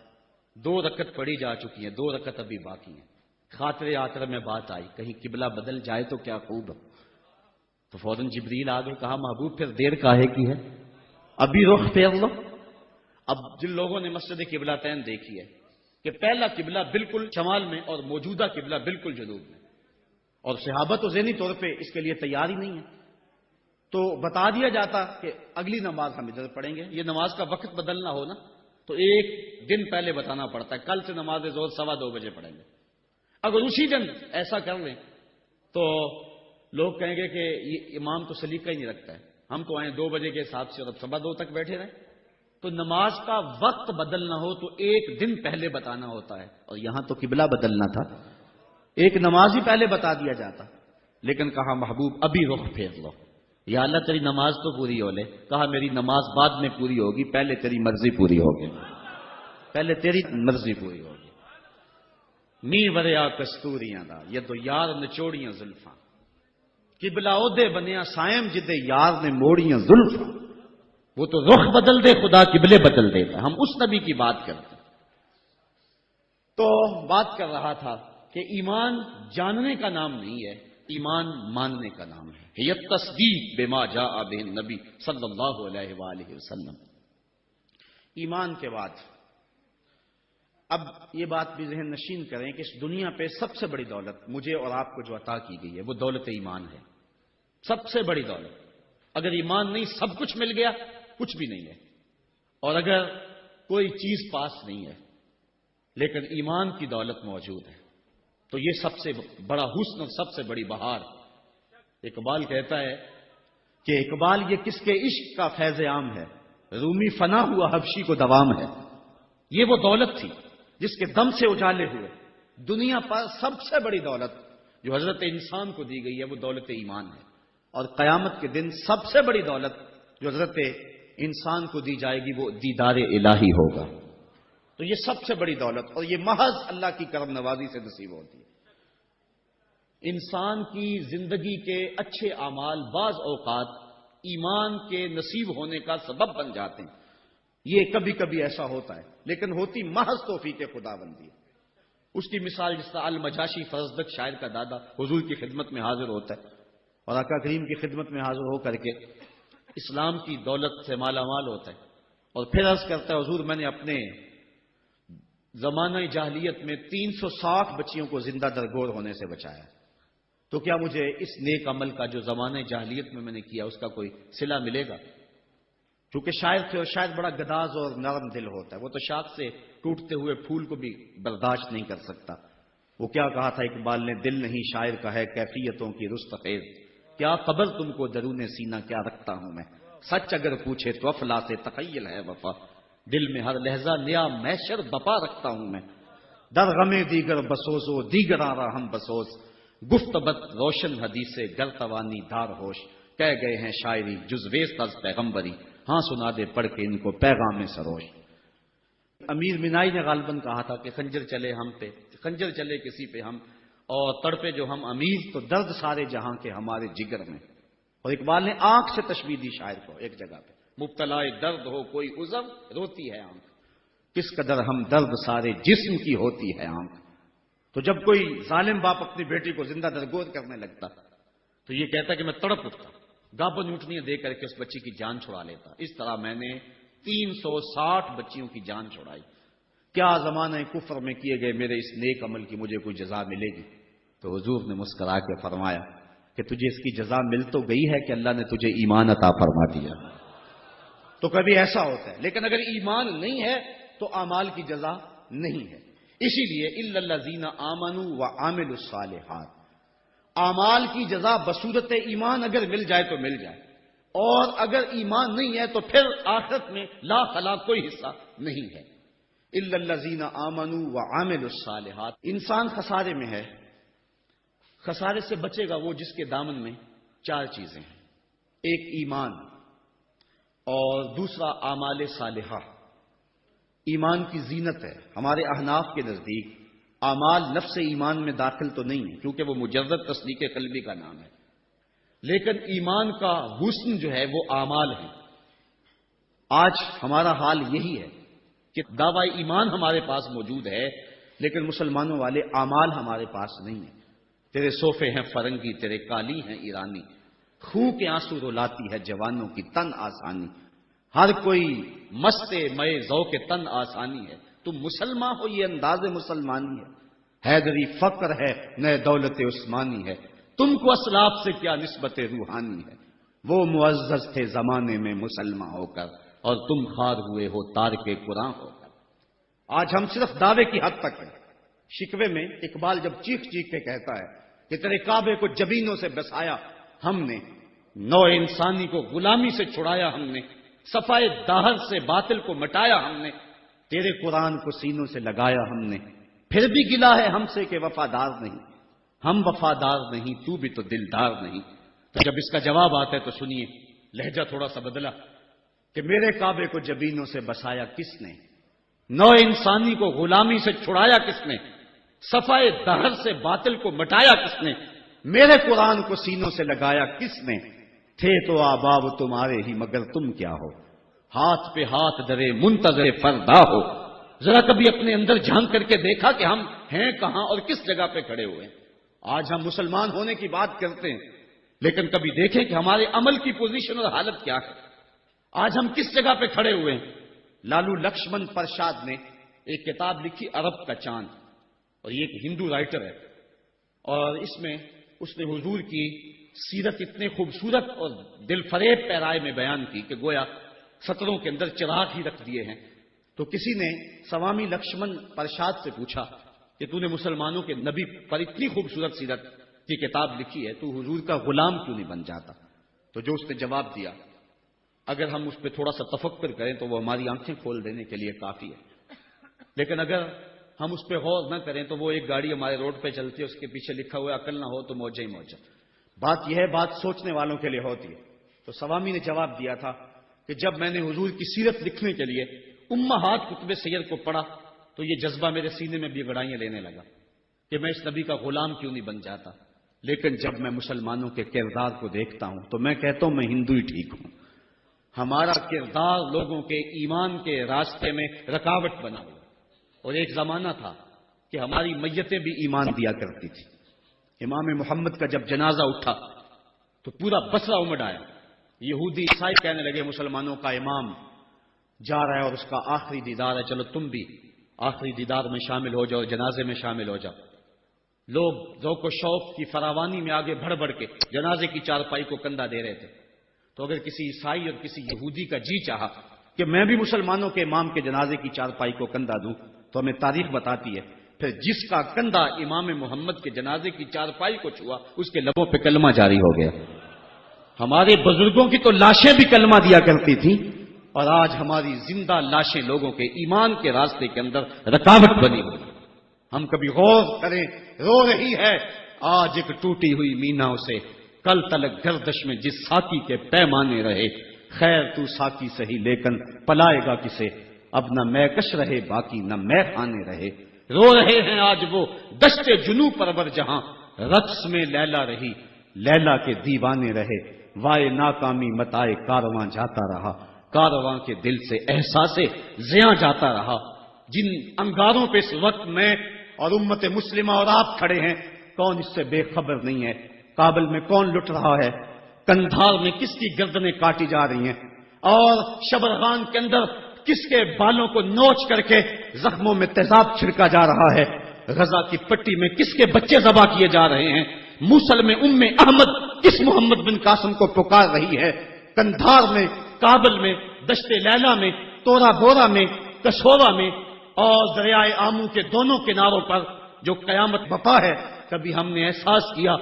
2 رکعت پڑھی جا چکی ہیں، 2 رکعت ابھی باقی ہیں۔ خاطر آخر میں بات آئی کہیں قبلہ بدل جائے تو کیا خوب، تو فوراً جبریل آ گئے، کہا محبوب پھر دیر کاہے کی ہے، ابھی رخ پھیر لو۔ اب جن لوگوں نے مسجد قبلہ تین دیکھی ہے کہ پہلا قبلہ بالکل شمال میں اور موجودہ قبلہ بالکل جنوب میں، اور صحابہ تو ذہنی طور پہ اس کے لیے تیار ہی نہیں ہے، تو بتا دیا جاتا کہ اگلی نماز ہم ادھر پڑھیں گے۔ یہ نماز کا وقت بدلنا ہو نا تو 1 دن پہلے بتانا پڑتا ہے، کل سے نماز ظہر 2:15 بجے پڑھیں گے۔ اگر اسی دن ایسا کر لیں تو لوگ کہیں گے کہ یہ امام تو سلیقہ ہی نہیں رکھتا ہے، ہم تو آئیں 2 بجے کے حساب سے اور اب 2:15 تک بیٹھے رہیں۔ تو نماز کا وقت بدلنا ہو تو 1 دن پہلے بتانا ہوتا ہے، اور یہاں تو قبلہ بدلنا تھا، ایک نماز ہی پہلے بتا دیا جاتا، لیکن کہا محبوب ابھی رخ پھیر لو۔ یا اللہ تیری نماز تو پوری ہو لے، کہا میری نماز بعد میں پوری ہوگی، پہلے تیری مرضی پوری ہوگی، پہلے تیری مرضی پوری ہوگی۔ می وریا کستوریاں دا یدو یار نچوڑیاں زلفاں، قبلہ اودے بنیا سائم جدے یار نے موڑیاں زلفاں۔ وہ تو رخ بدل دے خدا قبلے بدل دیتا. ہم اس نبی کی بات کرتے ہیں. تو بات کر رہا تھا کہ ایمان جاننے کا نام نہیں ہے، ایمان ماننے کا نام ہے. یہ تصدیق بما جاء بہ النبی صلی اللہ علیہ وآلہ وسلم. ایمان کے بعد اب یہ بات بھی ذہن نشین کریں کہ اس دنیا پہ سب سے بڑی دولت مجھے اور آپ کو جو عطا کی گئی ہے وہ دولت ایمان ہے. سب سے بڑی دولت. اگر ایمان نہیں سب کچھ مل گیا، کچھ بھی نہیں ہے. اور اگر کوئی چیز پاس نہیں ہے لیکن ایمان کی دولت موجود ہے تو یہ سب سے بڑا حسن اور سب سے بڑی بہار. اقبال کہتا ہے کہ اقبال یہ کس کے عشق کا فیض عام ہے، رومی فنا ہوا حبشی کو دوام ہے. یہ وہ دولت تھی جس کے دم سے اجالے ہوئے دنیا پر سب سے بڑی دولت جو حضرت انسان کو دی گئی ہے وہ دولت ایمان ہے. اور قیامت کے دن سب سے بڑی دولت جو حضرت انسان کو دی جائے گی وہ دیدار الہی ہوگا. تو یہ سب سے بڑی دولت، اور یہ محض اللہ کی کرم نوازی سے نصیب ہوتی ہے. انسان کی زندگی کے اچھے اعمال بعض اوقات ایمان کے نصیب ہونے کا سبب بن جاتے ہیں. یہ کبھی کبھی ایسا ہوتا ہے لیکن ہوتی محض توفیق خداوندی. اس کی مثال جس طرح المجاشی فرزدق شاعر کا دادا حضور کی خدمت میں حاضر ہوتا ہے اور آقا کریم کی خدمت میں حاضر ہو کر کے اسلام کی دولت سے مالا مال ہوتا ہے اور پھر عرض کرتا ہے حضور میں نے اپنے زمانہ جاہلیت میں 360 بچیوں کو زندہ درگور ہونے سے بچایا، تو کیا مجھے اس نیک عمل کا جو زمانہ جاہلیت میں نے کیا اس کا کوئی صلہ ملے گا؟ چونکہ شاعر تھے اور شاید بڑا گداز اور نرم دل ہوتا ہے، وہ تو شاخ سے ٹوٹتے ہوئے پھول کو بھی برداشت نہیں کر سکتا. وہ کیا کہا تھا اقبال نے، دل نہیں شاعر کا ہے کیفیتوں کی رست خیز، کیا خبر تم کو درون سینہ کیا رکھتا ہوں میں، سچ اگر پوچھے تو افلا سے تخیل ہے وفا، دل میں ہر لہجہ نیا محشر بپا رکھتا ہوں میں، در غمے دیگر بسوزو دیگر آرا ہم بسوز، گفت بت روشن حدیث گر توانی دار ہوش، کہہ گئے ہیں شاعری جزویز تز پیغمبری، ہاں سنا دے پڑھ کے ان کو پیغام سروش. امیر منائی نے غالباً کہا تھا کہ خنجر چلے ہم پہ، خنجر چلے کسی پہ ہم، اور تڑپے جو ہم امیر تو درد سارے جہاں کے ہمارے جگر میں. اور اقبال نے آنکھ سے تشبیہ دی شاعر کو ایک جگہ پہ، مبتلا درد ہو کوئی عذر روتی ہے آنکھ، کس قدر ہم درد سارے جسم کی ہوتی ہے آنکھ. تو جب کوئی ظالم باپ اپنی بیٹی کو زندہ درگور کرنے لگتا تو یہ کہتا کہ میں تڑپ اٹھتا، گابن اونٹنیاں دے کر کے اس بچی کی جان چھڑا لیتا. اس طرح میں نے 360 بچیوں کی جان چھڑائی. کیا زمانہ کفر میں کیے گئے میرے اس نیک عمل کی مجھے کوئی جزا ملے گی؟ تو حضور نے مسکرا کے فرمایا کہ تجھے اس کی جزا مل تو گئی ہے کہ اللہ نے تجھے ایمان عطا فرما دیا. تو کبھی ایسا ہوتا ہے، لیکن اگر ایمان نہیں ہے تو اعمال کی جزا نہیں ہے. اسی لیے الا الذین آمنوا وعملوا الصالحات، اعمال کی جزا بصورت ایمان اگر مل جائے تو مل جائے، اور اگر ایمان نہیں ہے تو پھر آخرت میں لا خلا کوئی حصہ نہیں ہے. الا الذین آمنوا وعملوا الصالحات. انسان خسارے میں ہے. خسارے سے بچے گا وہ جس کے دامن میں 4 چیزیں ہیں، ایک ایمان، اور دوسرا اعمال صالحہ. ایمان کی زینت ہے. ہمارے احناف کے نزدیک اعمال نفس ایمان میں داخل تو نہیں ہے کیونکہ وہ مجرد تصدیق قلبی کا نام ہے، لیکن ایمان کا حسن جو ہے وہ اعمال ہے. آج ہمارا حال یہی ہے کہ دعوی ایمان ہمارے پاس موجود ہے لیکن مسلمانوں والے اعمال ہمارے پاس نہیں ہیں. تیرے صوفے ہیں فرنگی، تیرے کالی ہیں ایرانی، خون کے آنسو رلاتی ہے جوانوں کی تن آسانی، ہر کوئی مستے مئے ذوق تن آسانی ہے، تم مسلمان ہو یہ انداز مسلمانی ہے، حیدری فقر ہے نئے دولت عثمانی ہے، تم کو اسلاف سے کیا نسبت روحانی ہے، وہ معزز تھے زمانے میں مسلمان ہو کر اور تم خار ہوئے ہو تارک قرآن ہو کر. آج ہم صرف دعوے کی حد تک ہیں. شکوے میں اقبال جب چیخ چیخ کے کہتا ہے کہ تیرے کعبے کو جبینوں سے بسایا ہم نے، نو انسانی کو غلامی سے چھڑایا ہم نے، صفائے داہر سے باطل کو مٹایا ہم نے، تیرے قرآن کو سینوں سے لگایا ہم نے، پھر بھی گلا ہے ہم سے کہ وفادار نہیں. ہم وفادار نہیں تو بھی تو دلدار نہیں. تو جب اس کا جواب آتا ہے تو سنیے، لہجہ تھوڑا سا بدلا کہ میرے کعبے کو جبینوں سے بسایا کس نے، نو انسانی کو غلامی سے چھڑایا کس نے، صفائے دہر سے باطل کو مٹایا کس نے، میرے قرآن کو سینوں سے لگایا کس نے، تھے تو آباب تمہارے ہی مگر تم کیا ہو، ہاتھ پہ ہاتھ درے منتظر فردا ہو. ذرا کبھی اپنے اندر جھانک کر کے دیکھا کہ ہم ہیں کہاں اور کس جگہ پہ کھڑے ہوئے ہیں. آج ہم مسلمان ہونے کی بات کرتے ہیں، لیکن کبھی دیکھیں کہ ہمارے عمل کی پوزیشن اور حالت کیا ہے. آج ہم کس جگہ پہ کھڑے ہوئے ہیں. لالو لکشمن پرساد نے ایک کتاب لکھی عرب کا چاند، اور یہ ایک ہندو رائٹر ہے، اور اس میں اس نے حضور کی سیرت اتنے خوبصورت اور دل فریب پیرائے میں بیان کی کہ گویا سطروں کے اندر چراغ ہی رکھ دیے ہیں. تو کسی نے سوامی لکشمن پرساد سے پوچھا کہ تو نے مسلمانوں کے نبی پر اتنی خوبصورت سیرت کی کتاب لکھی ہے، تو حضور کا غلام کیوں نہیں بن جاتا؟ تو جو اس نے جواب دیا، اگر ہم اس پہ تھوڑا سا تفکر کریں تو وہ ہماری آنکھیں کھول دینے کے لیے کافی ہے. لیکن اگر ہم اس پہ غور نہ کریں تو وہ ایک گاڑی ہمارے روڈ پہ چلتی ہے، اس کے پیچھے لکھا ہوا ہے عقل نہ ہو تو موجہ ہی موجہ. بات یہ ہے، بات سوچنے والوں کے لیے ہوتی ہے. تو سوامی نے جواب دیا تھا کہ جب میں نے حضور کی سیرت لکھنے کے لیے امہات کتب سیر کو پڑھا تو یہ جذبہ میرے سینے میں بھی گڑائیاں لینے لگا کہ میں اس نبی کا غلام کیوں نہیں بن جاتا. لیکن جب میں مسلمانوں کے کردار کو دیکھتا ہوں تو میں کہتا ہوں میں ہندو ہی ٹھیک ہوں. ہمارا کردار لوگوں کے ایمان کے راستے میں رکاوٹ بنا ہوا. اور ایک زمانہ تھا کہ ہماری میتیں بھی ایمان دیا کرتی تھی. امام محمد کا جب جنازہ اٹھا تو پورا بصرہ امڑ آیا. یہودی عیسائی کہنے لگے مسلمانوں کا امام جا رہا ہے اور اس کا آخری دیدار ہے، چلو تم بھی آخری دیدار میں شامل ہو جاؤ، جنازے میں شامل ہو جاؤ. لوگ ذوق و شوق کی فراوانی میں آگے بڑھ بڑھ کے جنازے کی چارپائی کو کندھا دے رہے تھے. تو اگر کسی عیسائی اور کسی یہودی کا جی چاہا کہ میں بھی مسلمانوں کے امام کے جنازے کی چارپائی کو کندھا دوں، تو ہمیں تاریخ بتاتی ہے پھر جس کا کندھا امام محمد کے جنازے کی چارپائی کو چھوا اس کے لبوں پہ کلمہ جاری ہو گیا. ہمارے بزرگوں کی تو لاشیں بھی کلمہ دیا کرتی تھیں، اور آج ہماری زندہ لاشیں لوگوں کے ایمان کے راستے کے اندر رکاوٹ بنی ہوئی. ہم کبھی غور کریں، رو رہی ہے آج ایک ٹوٹی ہوئی مینا سے، کل تلک گردش میں جس ساکی کے پیمانے رہے. خیر تو ساکی سہی لیکن پلائے گا کسے، اب نہ میں کش رہے باقی نہ میں خانے رہے. رو رہے ہیں آج وہ دشت جنو پرور جہاں رقص میں لیلا رہی، لیلا کے دیوانے رہے. وائے ناکامی متائے کارواں جاتا رہا، کارواں کے دل سے احساس زیاں جاتا رہا. جن انگاروں پہ اس وقت میں اور امت مسلمہ اور آپ کھڑے ہیں، کون اس سے بے خبر نہیں ہے؟ کابل میں کون لٹ رہا ہے؟ کندھار میں کس کی گردنیں کاٹی جا رہی ہیں؟ اور شبرغان کے اندر کس کے بالوں کو نوچ کر کے زخموں میں تیزاب چھڑکا جا رہا ہے؟ غزہ کی پٹی میں کس کے بچے ذبح کیے جا رہے ہیں؟ موصل میں احمد کس محمد بن قاسم کو پکار رہی ہے؟ کندھار میں، کابل میں، دشت لیلا میں، تورا بورا میں، کشورا میں اور دریائے آمو کے دونوں کناروں پر جو قیامت بپا ہے، کبھی ہم نے احساس کیا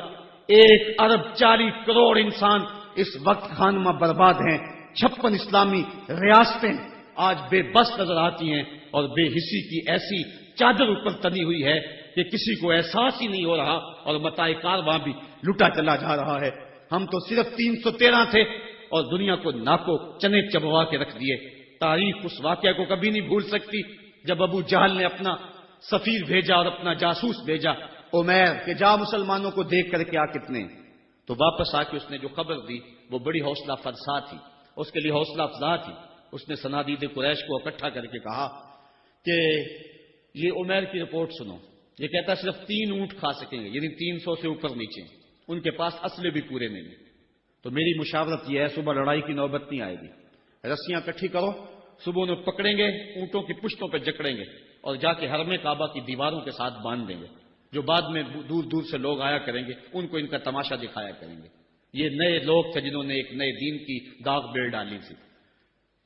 1 ارب 40 کروڑ انسان اس وقت خانمہ برباد ہیں. 56 اسلامی ریاستیں آج بے بس نظر آتی ہیں اور بے حسی کی ایسی چادر اوپر تنی ہوئی ہے کہ کسی کو احساس ہی نہیں ہو رہا، اور متاع کارواں بھی لٹا چلا جا رہا ہے. ہم تو صرف 313 تھے اور دنیا کو ناکو چنے چبوا کے رکھ دیے. تاریخ اس واقعہ کو کبھی نہیں بھول سکتی جب ابو جہل نے اپنا سفیر بھیجا اور اپنا جاسوس بھیجا عمیر کہ جا مسلمانوں کو دیکھ کر کے آ کتنے. تو واپس آ کے اس نے جو خبر دی وہ بڑی حوصلہ افزا تھی، اس کے لیے حوصلہ افزا تھی. اس نے صنادید قریش کو اکٹھا کر کے کہا کہ یہ عمیر کی رپورٹ سنو. یہ کہتا صرف 3 اونٹ کھا سکیں گے، یعنی 300 سے اوپر نیچے. ان کے پاس اسلحے بھی پورے نہیں ہیں. تو میری مشاورت یہ ہے، صبح لڑائی کی نوبت نہیں آئے گی. رسیاں اکٹھی کرو، صبح انہیں پکڑیں گے، اونٹوں کی پشتوں پہ جکڑیں گے اور جا کے حرم کعبہ کی دیواروں کے ساتھ باندھ دیں گے. جو بعد میں دور دور سے لوگ آیا کریں گے ان کو ان کا تماشا دکھایا کریں گے. یہ نئے لوگ تھے جنہوں نے ایک نئے دین کی داغ بیل ڈالی تھی.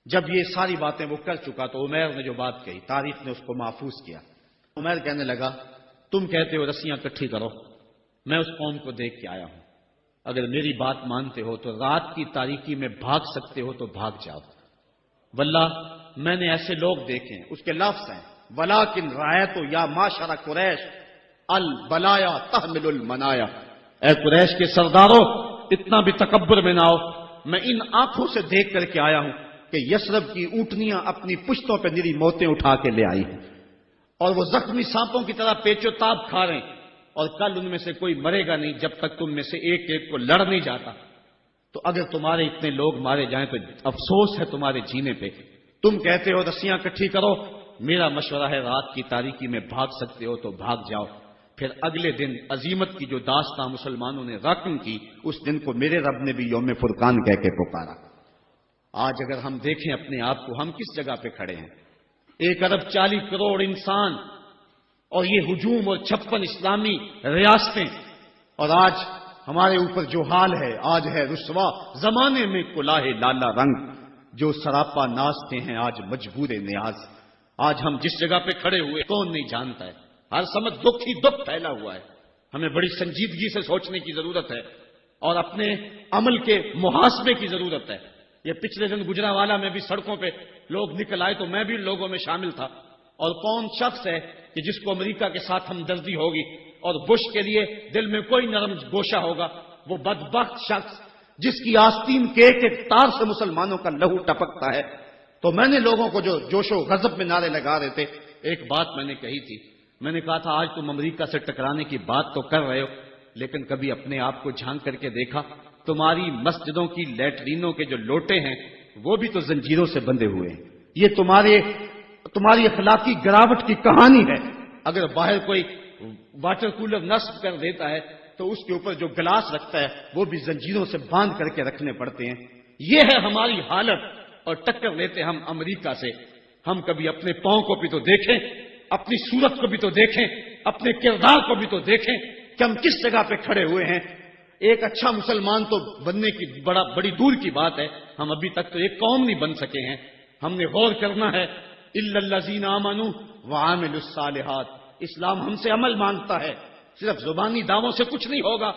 جب یہ ساری باتیں وہ کر چکا تو عمیر نے جو بات کہی تاریخ نے اس کو محفوظ کیا. عمیر کہنے لگا تم کہتے ہو رسیاں اکٹھی کرو، میں اس قوم کو دیکھ کے آیا ہوں. اگر میری بات مانتے ہو تو رات کی تاریکی میں بھاگ سکتے ہو تو بھاگ جاؤ. واللہ میں نے ایسے لوگ دیکھے ہیں. اس کے لفظ ہیں ولیکن رأیت یا معشر قریش البلایا تحمل المنایا. اے قریش کے سرداروں اتنا بھی تکبر میں نہ ہو. میں ان آنکھوں سے دیکھ کر کے آیا ہوں کہ یثرب کی اونٹنیاں اپنی پشتوں پہ نری موتیں اٹھا کے لے آئی ہیں اور وہ زخمی سانپوں کی طرح پیچ و تاب کھا رہے ہیں، اور کل ان میں سے کوئی مرے گا نہیں جب تک تم میں سے ایک ایک کو لڑ نہیں جاتا. تو اگر تمہارے اتنے لوگ مارے جائیں تو افسوس ہے تمہارے جینے پہ. تم کہتے ہو رسیاں اکٹھی کرو، میرا مشورہ ہے رات کی تاریکی میں بھاگ سکتے ہو تو بھاگ جاؤ. پھر اگلے دن عزیمت کی جو داستان مسلمانوں نے رقم کی، اس دن کو میرے رب نے بھی یوم فرقان کہہ کے پکارا. آج اگر ہم دیکھیں اپنے آپ کو، ہم کس جگہ پہ کھڑے ہیں؟ 1 ارب 40 کروڑ انسان اور یہ ہجوم اور 56 اسلامی ریاستیں، اور آج ہمارے اوپر جو حال ہے، آج ہے رسوا زمانے میں کلاہ لالا رنگ. جو سراپا نازتے ہیں آج مجبور نیاز. آج ہم جس جگہ پہ کھڑے ہوئے کون نہیں جانتا ہے. ہر سمجھ دکھ ہی دکھ پھیلا ہوا ہے. ہمیں بڑی سنجیدگی سے سوچنے کی ضرورت ہے اور اپنے عمل کے محاسبے کی ضرورت ہے. یہ پچھلے دن گجرانوالہ میں بھی سڑکوں پہ لوگ نکل آئے تو میں بھی لوگوں میں شامل تھا. اور کون شخص ہے کہ جس کو امریکہ کے ساتھ ہمدردی ہوگی اور بش کے لیے دل میں کوئی نرم گوشہ ہوگا؟ وہ بدبخت شخص جس کی آستین کے ایک تار سے مسلمانوں کا لہو ٹپکتا ہے. تو میں نے لوگوں کو جو جوش و غضب میں نعرے لگا رہے تھے، ایک بات میں نے کہی تھی. میں نے کہا تھا آج تم امریکہ سے ٹکرانے کی بات تو کر رہے ہو، لیکن کبھی اپنے آپ کو جھانک کر کے دیکھا؟ تمہاری مسجدوں کی لیٹرینوں کے جو لوٹے ہیں وہ بھی تو زنجیروں سے بندھے ہوئے ہیں. یہ تمہاری اخلاقی گراوٹ کی کہانی ہے. اگر باہر کوئی واٹر کولر نصب کر دیتا ہے تو اس کے اوپر جو گلاس رکھتا ہے وہ بھی زنجیروں سے باندھ کر کے رکھنے پڑتے ہیں. یہ ہے ہماری حالت. اور ٹکر لیتے ہم امریکہ سے. ہم کبھی اپنے پاؤں کو بھی تو دیکھیں، اپنی صورت کو بھی تو دیکھیں، اپنے کردار کو بھی تو دیکھیں کہ ہم کس جگہ پہ کھڑے ہوئے ہیں. ایک اچھا مسلمان تو بننے کی بڑی دور کی بات ہے. ہم ابھی تک تو ایک قوم نہیں بن سکے ہیں. ہم نے غور کرنا ہے. الا الذین آمنوا وعملوا الصالحات. اسلام ہم سے عمل مانگتا ہے. صرف زبانی دعووں سے کچھ نہیں ہوگا.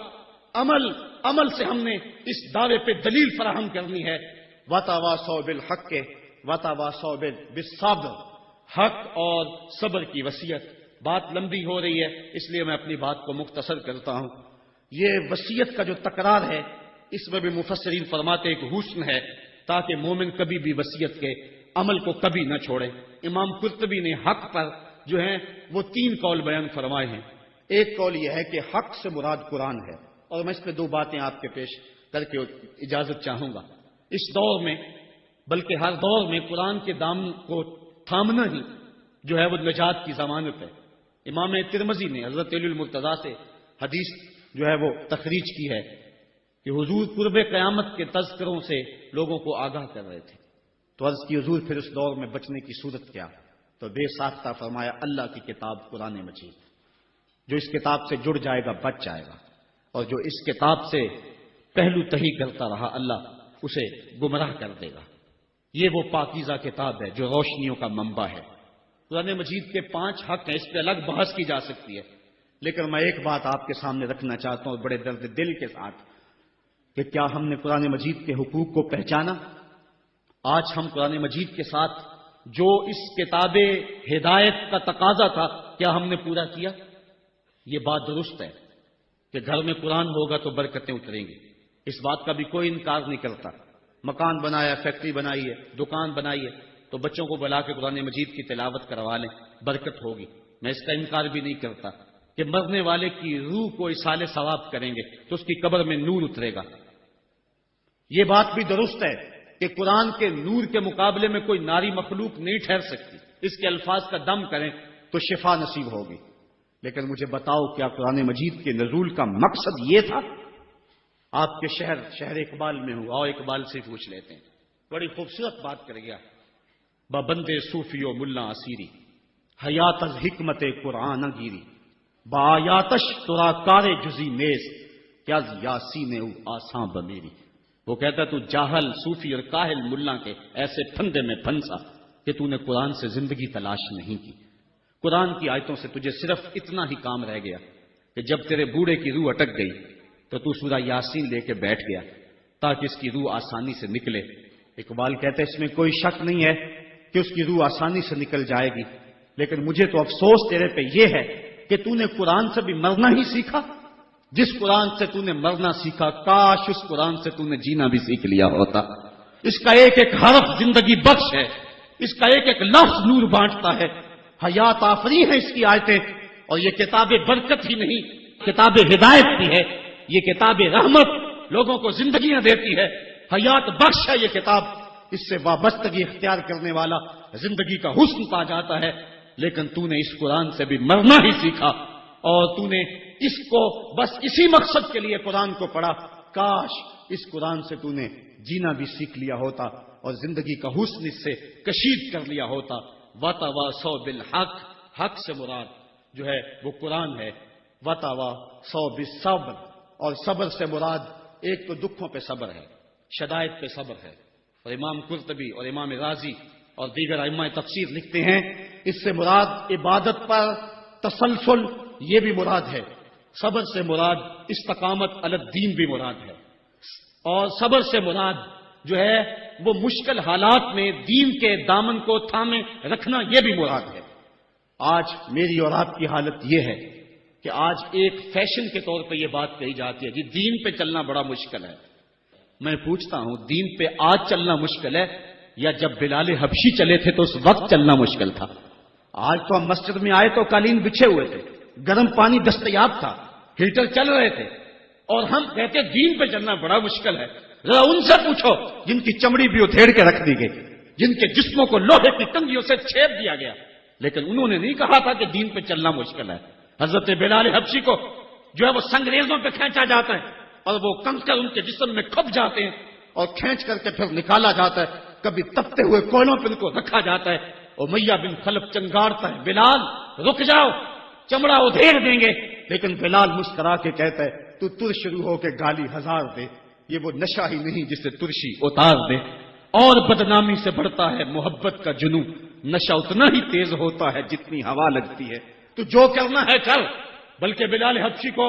عمل سے ہم نے اس دعوے پہ دلیل فراہم کرنی ہے. وتواصوا بالحق وتواصوا بالصبر. حق اور صبر کی وصیت. بات لمبی ہو رہی ہے اس لیے میں اپنی بات کو مختصر کرتا ہوں. یہ وصیت کا جو تکرار ہے اس میں بھی مفسرین فرماتے ایک حسن ہے تاکہ مومن کبھی بھی وصیت کے عمل کو کبھی نہ چھوڑے. امام قرطبی نے حق پر جو ہیں وہ 3 قول بیان فرمائے ہیں. ایک قول یہ ہے کہ حق سے مراد قرآن ہے، اور میں اس پہ 2 باتیں آپ کے پیش کر کے اجازت چاہوں گا. اس دور میں بلکہ ہر دور میں قرآن کے دامن کو تھامنا ہی جو ہے وہ نجات کی ضمانت ہے. امام ترمذی نے حضرت علی المرتضیٰ سے حدیث جو ہے وہ تخریج کی ہے کہ حضور قرب قیامت کے تذکروں سے لوگوں کو آگاہ کر رہے تھے. تو عرض کی حضور پھر اس دور میں بچنے کی صورت کیا؟ تو بے ساختہ فرمایا اللہ کی کتاب قرآن مجید. جو اس کتاب سے جڑ جائے گا بچ جائے گا، اور جو اس کتاب سے پہلو تہی کرتا رہا اللہ اسے گمراہ کر دے گا. یہ وہ پاکیزہ کتاب ہے جو روشنیوں کا منبع ہے. قرآن مجید کے 5 حق ہیں، اس پہ الگ بحث کی جا سکتی ہے، لیکن میں ایک بات آپ کے سامنے رکھنا چاہتا ہوں بڑے درد دل کے ساتھ کہ کیا ہم نے قرآن مجید کے حقوق کو پہچانا؟ آج ہم قرآن مجید کے ساتھ جو اس کتاب ہدایت کا تقاضا تھا کیا ہم نے پورا کیا؟ یہ بات درست ہے کہ گھر میں قرآن ہوگا تو برکتیں اتریں گی، اس بات کا بھی کوئی انکار نہیں کرتا. مکان بنایا، فیکٹری بنائی ہے، دکان بنائی ہے تو بچوں کو بلا کے قرآن مجید کی تلاوت کروا لیں، برکت ہوگی. میں اس کا انکار بھی نہیں کرتا کہ مرنے والے کی روح کو اصال ثواب کریں گے تو اس کی قبر میں نور اترے گا. یہ بات بھی درست ہے کہ قرآن کے نور کے مقابلے میں کوئی ناری مخلوق نہیں ٹھہر سکتی. اس کے الفاظ کا دم کریں تو شفا نصیب ہوگی. لیکن مجھے بتاؤ کیا قرآن مجید کے نزول کا مقصد یہ تھا؟ آپ کے شہر اقبال میں ہوں، اور اقبال سے پوچھ لیتے ہیں. بڑی خوبصورت بات کر گیا. بندے صوفی و ملا اسیری حیات از حکمت قرآن گیری بایاتش ترا کار جزی نیز کیا یاسین او آساں بمیری. وہ کہتا تو جاہل صوفی اور کاہل ملا کے ایسے پھندے میں پھنسا کہ تو نے قرآن سے زندگی تلاش نہیں کی. قرآن کی آیتوں سے تجھے صرف اتنا ہی کام رہ گیا کہ جب تیرے بوڑھے کی روح اٹک گئی تو سورہ یاسین لے کے بیٹھ گیا تاکہ اس کی روح آسانی سے نکلے. اقبال کہتے اس میں کوئی شک نہیں ہے کہ اس کی روح آسانی سے نکل جائے گی، لیکن مجھے تو افسوس تیرے پہ یہ ہے کہ تو نے قرآن سے بھی مرنا ہی سیکھا. جس قرآن سے تو نے مرنا سیکھا کاش اس قرآن سے تو نے جینا بھی سیکھ لیا ہوتا. اس کا ایک ایک حرف زندگی بخش ہے، اس کا ایک ایک لفظ نور بانٹتا ہے. حیات آفری ہے اس کی آیتیں، اور یہ کتاب برکت ہی نہیں، کتاب ہدایت بھی ہے. یہ کتاب رحمت لوگوں کو زندگیاں دیتی ہے، حیات بخش ہے یہ کتاب، اس سے وابستگی اختیار کرنے والا زندگی کا حسن پا جاتا ہے۔ لیکن تو نے اس قرآن سے بھی مرنا ہی سیکھا، اور تو نے اس کو بس اسی مقصد کے لیے قرآن کو پڑھا۔ کاش اس قرآن سے تو نے جینا بھی سیکھ لیا ہوتا اور زندگی کا حسن اس سے کشید کر لیا ہوتا۔ وَتَوَاصَوْا بِالْحَقِّ، حق سے مراد جو ہے وہ قرآن ہے۔ وَتَوَاصَوْا بِالصَّبْرِ، اور صبر سے مراد ایک تو دکھوں پہ صبر ہے، شدائد پہ صبر ہے۔ اور امام قرطبی اور امام رازی اور دیگر ائمہ تفسیر لکھتے ہیں اس سے مراد عبادت پر تسلسل یہ بھی مراد ہے، صبر سے مراد استقامت علی الدین بھی مراد ہے، اور صبر سے مراد جو ہے وہ مشکل حالات میں دین کے دامن کو تھامے رکھنا یہ بھی مراد ہے۔ آج میری اور آپ کی حالت یہ ہے کہ آج ایک فیشن کے طور پہ یہ بات کہی جاتی ہے کہ دین پہ چلنا بڑا مشکل ہے۔ میں پوچھتا ہوں دین پہ آج چلنا مشکل ہے یا جب بلال حبشی چلے تھے تو اس وقت چلنا مشکل تھا؟ آج تو ہم مسجد میں آئے تو قالین بچھے ہوئے تھے، گرم پانی دستیاب تھا، ہیٹر چل رہے تھے، اور ہم کہتے دین پہ چلنا بڑا مشکل ہے۔ ذرا ان سے پوچھو جن کی چمڑی بھی ادھیڑ کے رکھ دی گئی، جن کے جسموں کو لوہے کی کنگھیوں سے چھید دیا گیا، لیکن انہوں نے نہیں کہا تھا کہ دین پہ چلنا مشکل ہے۔ حضرت بلال حبشی کو جو ہے وہ سنگریزوں پہ کھینچا جاتا ہے اور وہ کنکر ان کے جسم میں کھپ جاتے ہیں اور کھینچ کر کے پھر نکالا جاتا ہے، کبھی تپتے ہوئے کوئلوں پہ ان کو رکھا جاتا ہے۔ امیہ بن خلف چنگارتا ہے بلال رک جاؤ، چمڑا ادھیڑ دیں گے، لیکن بلال مسکرا کے کہتا ہے تو تر شروع ہو کے گالی ہزار دے، یہ وہ نشہ ہی نہیں جسے ترشی اتار دے۔ اور بدنامی سے بڑھتا ہے محبت کا جنون، نشہ اتنا ہی تیز ہوتا ہے جتنی ہوا لگتی ہے، تو جو کرنا ہے کر۔ بلکہ بلال حبشی کو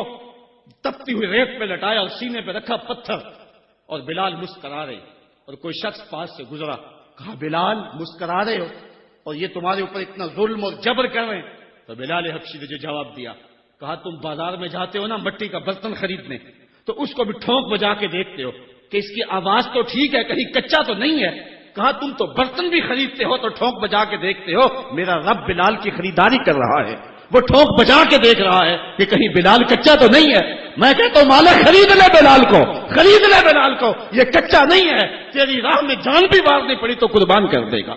تپتی ہوئی ریت پہ لٹایا اور سینے پہ رکھا پتھر، اور بلال مسکرا رہے، اور کوئی شخص پاس سے گزرا، کہا بلال مسکرا رہے ہو اور یہ تمہارے اوپر اتنا ظلم اور جبر کر رہے ہیں؟ تو بلال حبشی نے جو جواب دیا، کہا تم بازار میں جاتے ہو نا مٹی کا برتن خریدنے، تو اس کو بھی ٹھونک بجا کے دیکھتے ہو کہ اس کی آواز تو ٹھیک ہے، کہیں کچا تو نہیں ہے۔ کہا تم تو برتن بھی خریدتے ہو تو ٹھونک بجا کے دیکھتے ہو، میرا رب بلال کی خریداری کر رہا ہے، وہ ٹھونک بجا کے دیکھ رہا ہے کہ کہیں بلال کچا تو نہیں ہے۔ میں کہتا ہوں مالا خرید لے بلال کو، خرید لے بلال کو، یہ کچا نہیں ہے، تیری راہ میں جان بھی مارنی پڑی تو قربان کر دے گا۔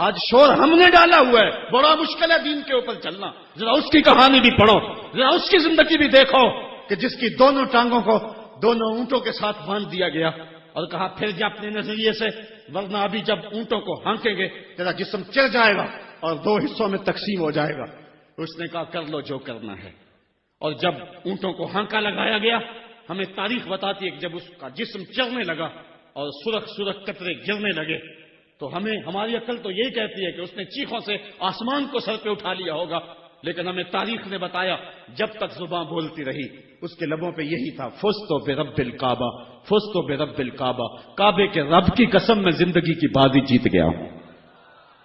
آج شور ہم نے ڈالا ہوا ہے، بڑا مشکل ہے دین کے اوپر چلنا۔ ذرا اس کی کہانی بھی پڑھو، ذرا اس کی زندگی بھی دیکھو کہ جس کی دونوں ٹانگوں کو دونوں اونٹوں کے ساتھ باندھ دیا گیا اور کہا پھر جا اپنے نظریے سے، ورنہ ابھی جب اونٹوں کو ہانکیں گے تیرا جسم چڑھ جائے گا اور دو حصوں میں تقسیم ہو جائے گا۔ اس نے کہا کر لو جو کرنا ہے۔ اور جب اونٹوں کو ہانکا لگایا گیا، ہمیں تاریخ بتاتی ہے کہ جب اس کا جسم چڑھنے لگا اور سرخ سرخ قطرے گرنے لگے تو ہماری عقل تو یہی کہتی ہے کہ اس نے چیخوں سے آسمان کو سر پہ اٹھا لیا ہوگا، لیکن ہمیں تاریخ نے بتایا جب تک زباں بولتی رہی اس کے لبوں پہ یہی تھا، فزت برب الکعبہ، فزت برب الکعبہ، کعبے کے رب کی قسم میں زندگی کی بازی جیت گیا ہوں۔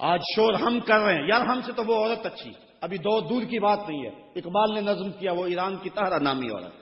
آج شور ہم کر رہے ہیں، یار ہم سے تو وہ عورت اچھی، ابھی دور کی بات نہیں ہے، اقبال نے نظم کیا وہ ایران کی طاہرہ نامی عورت،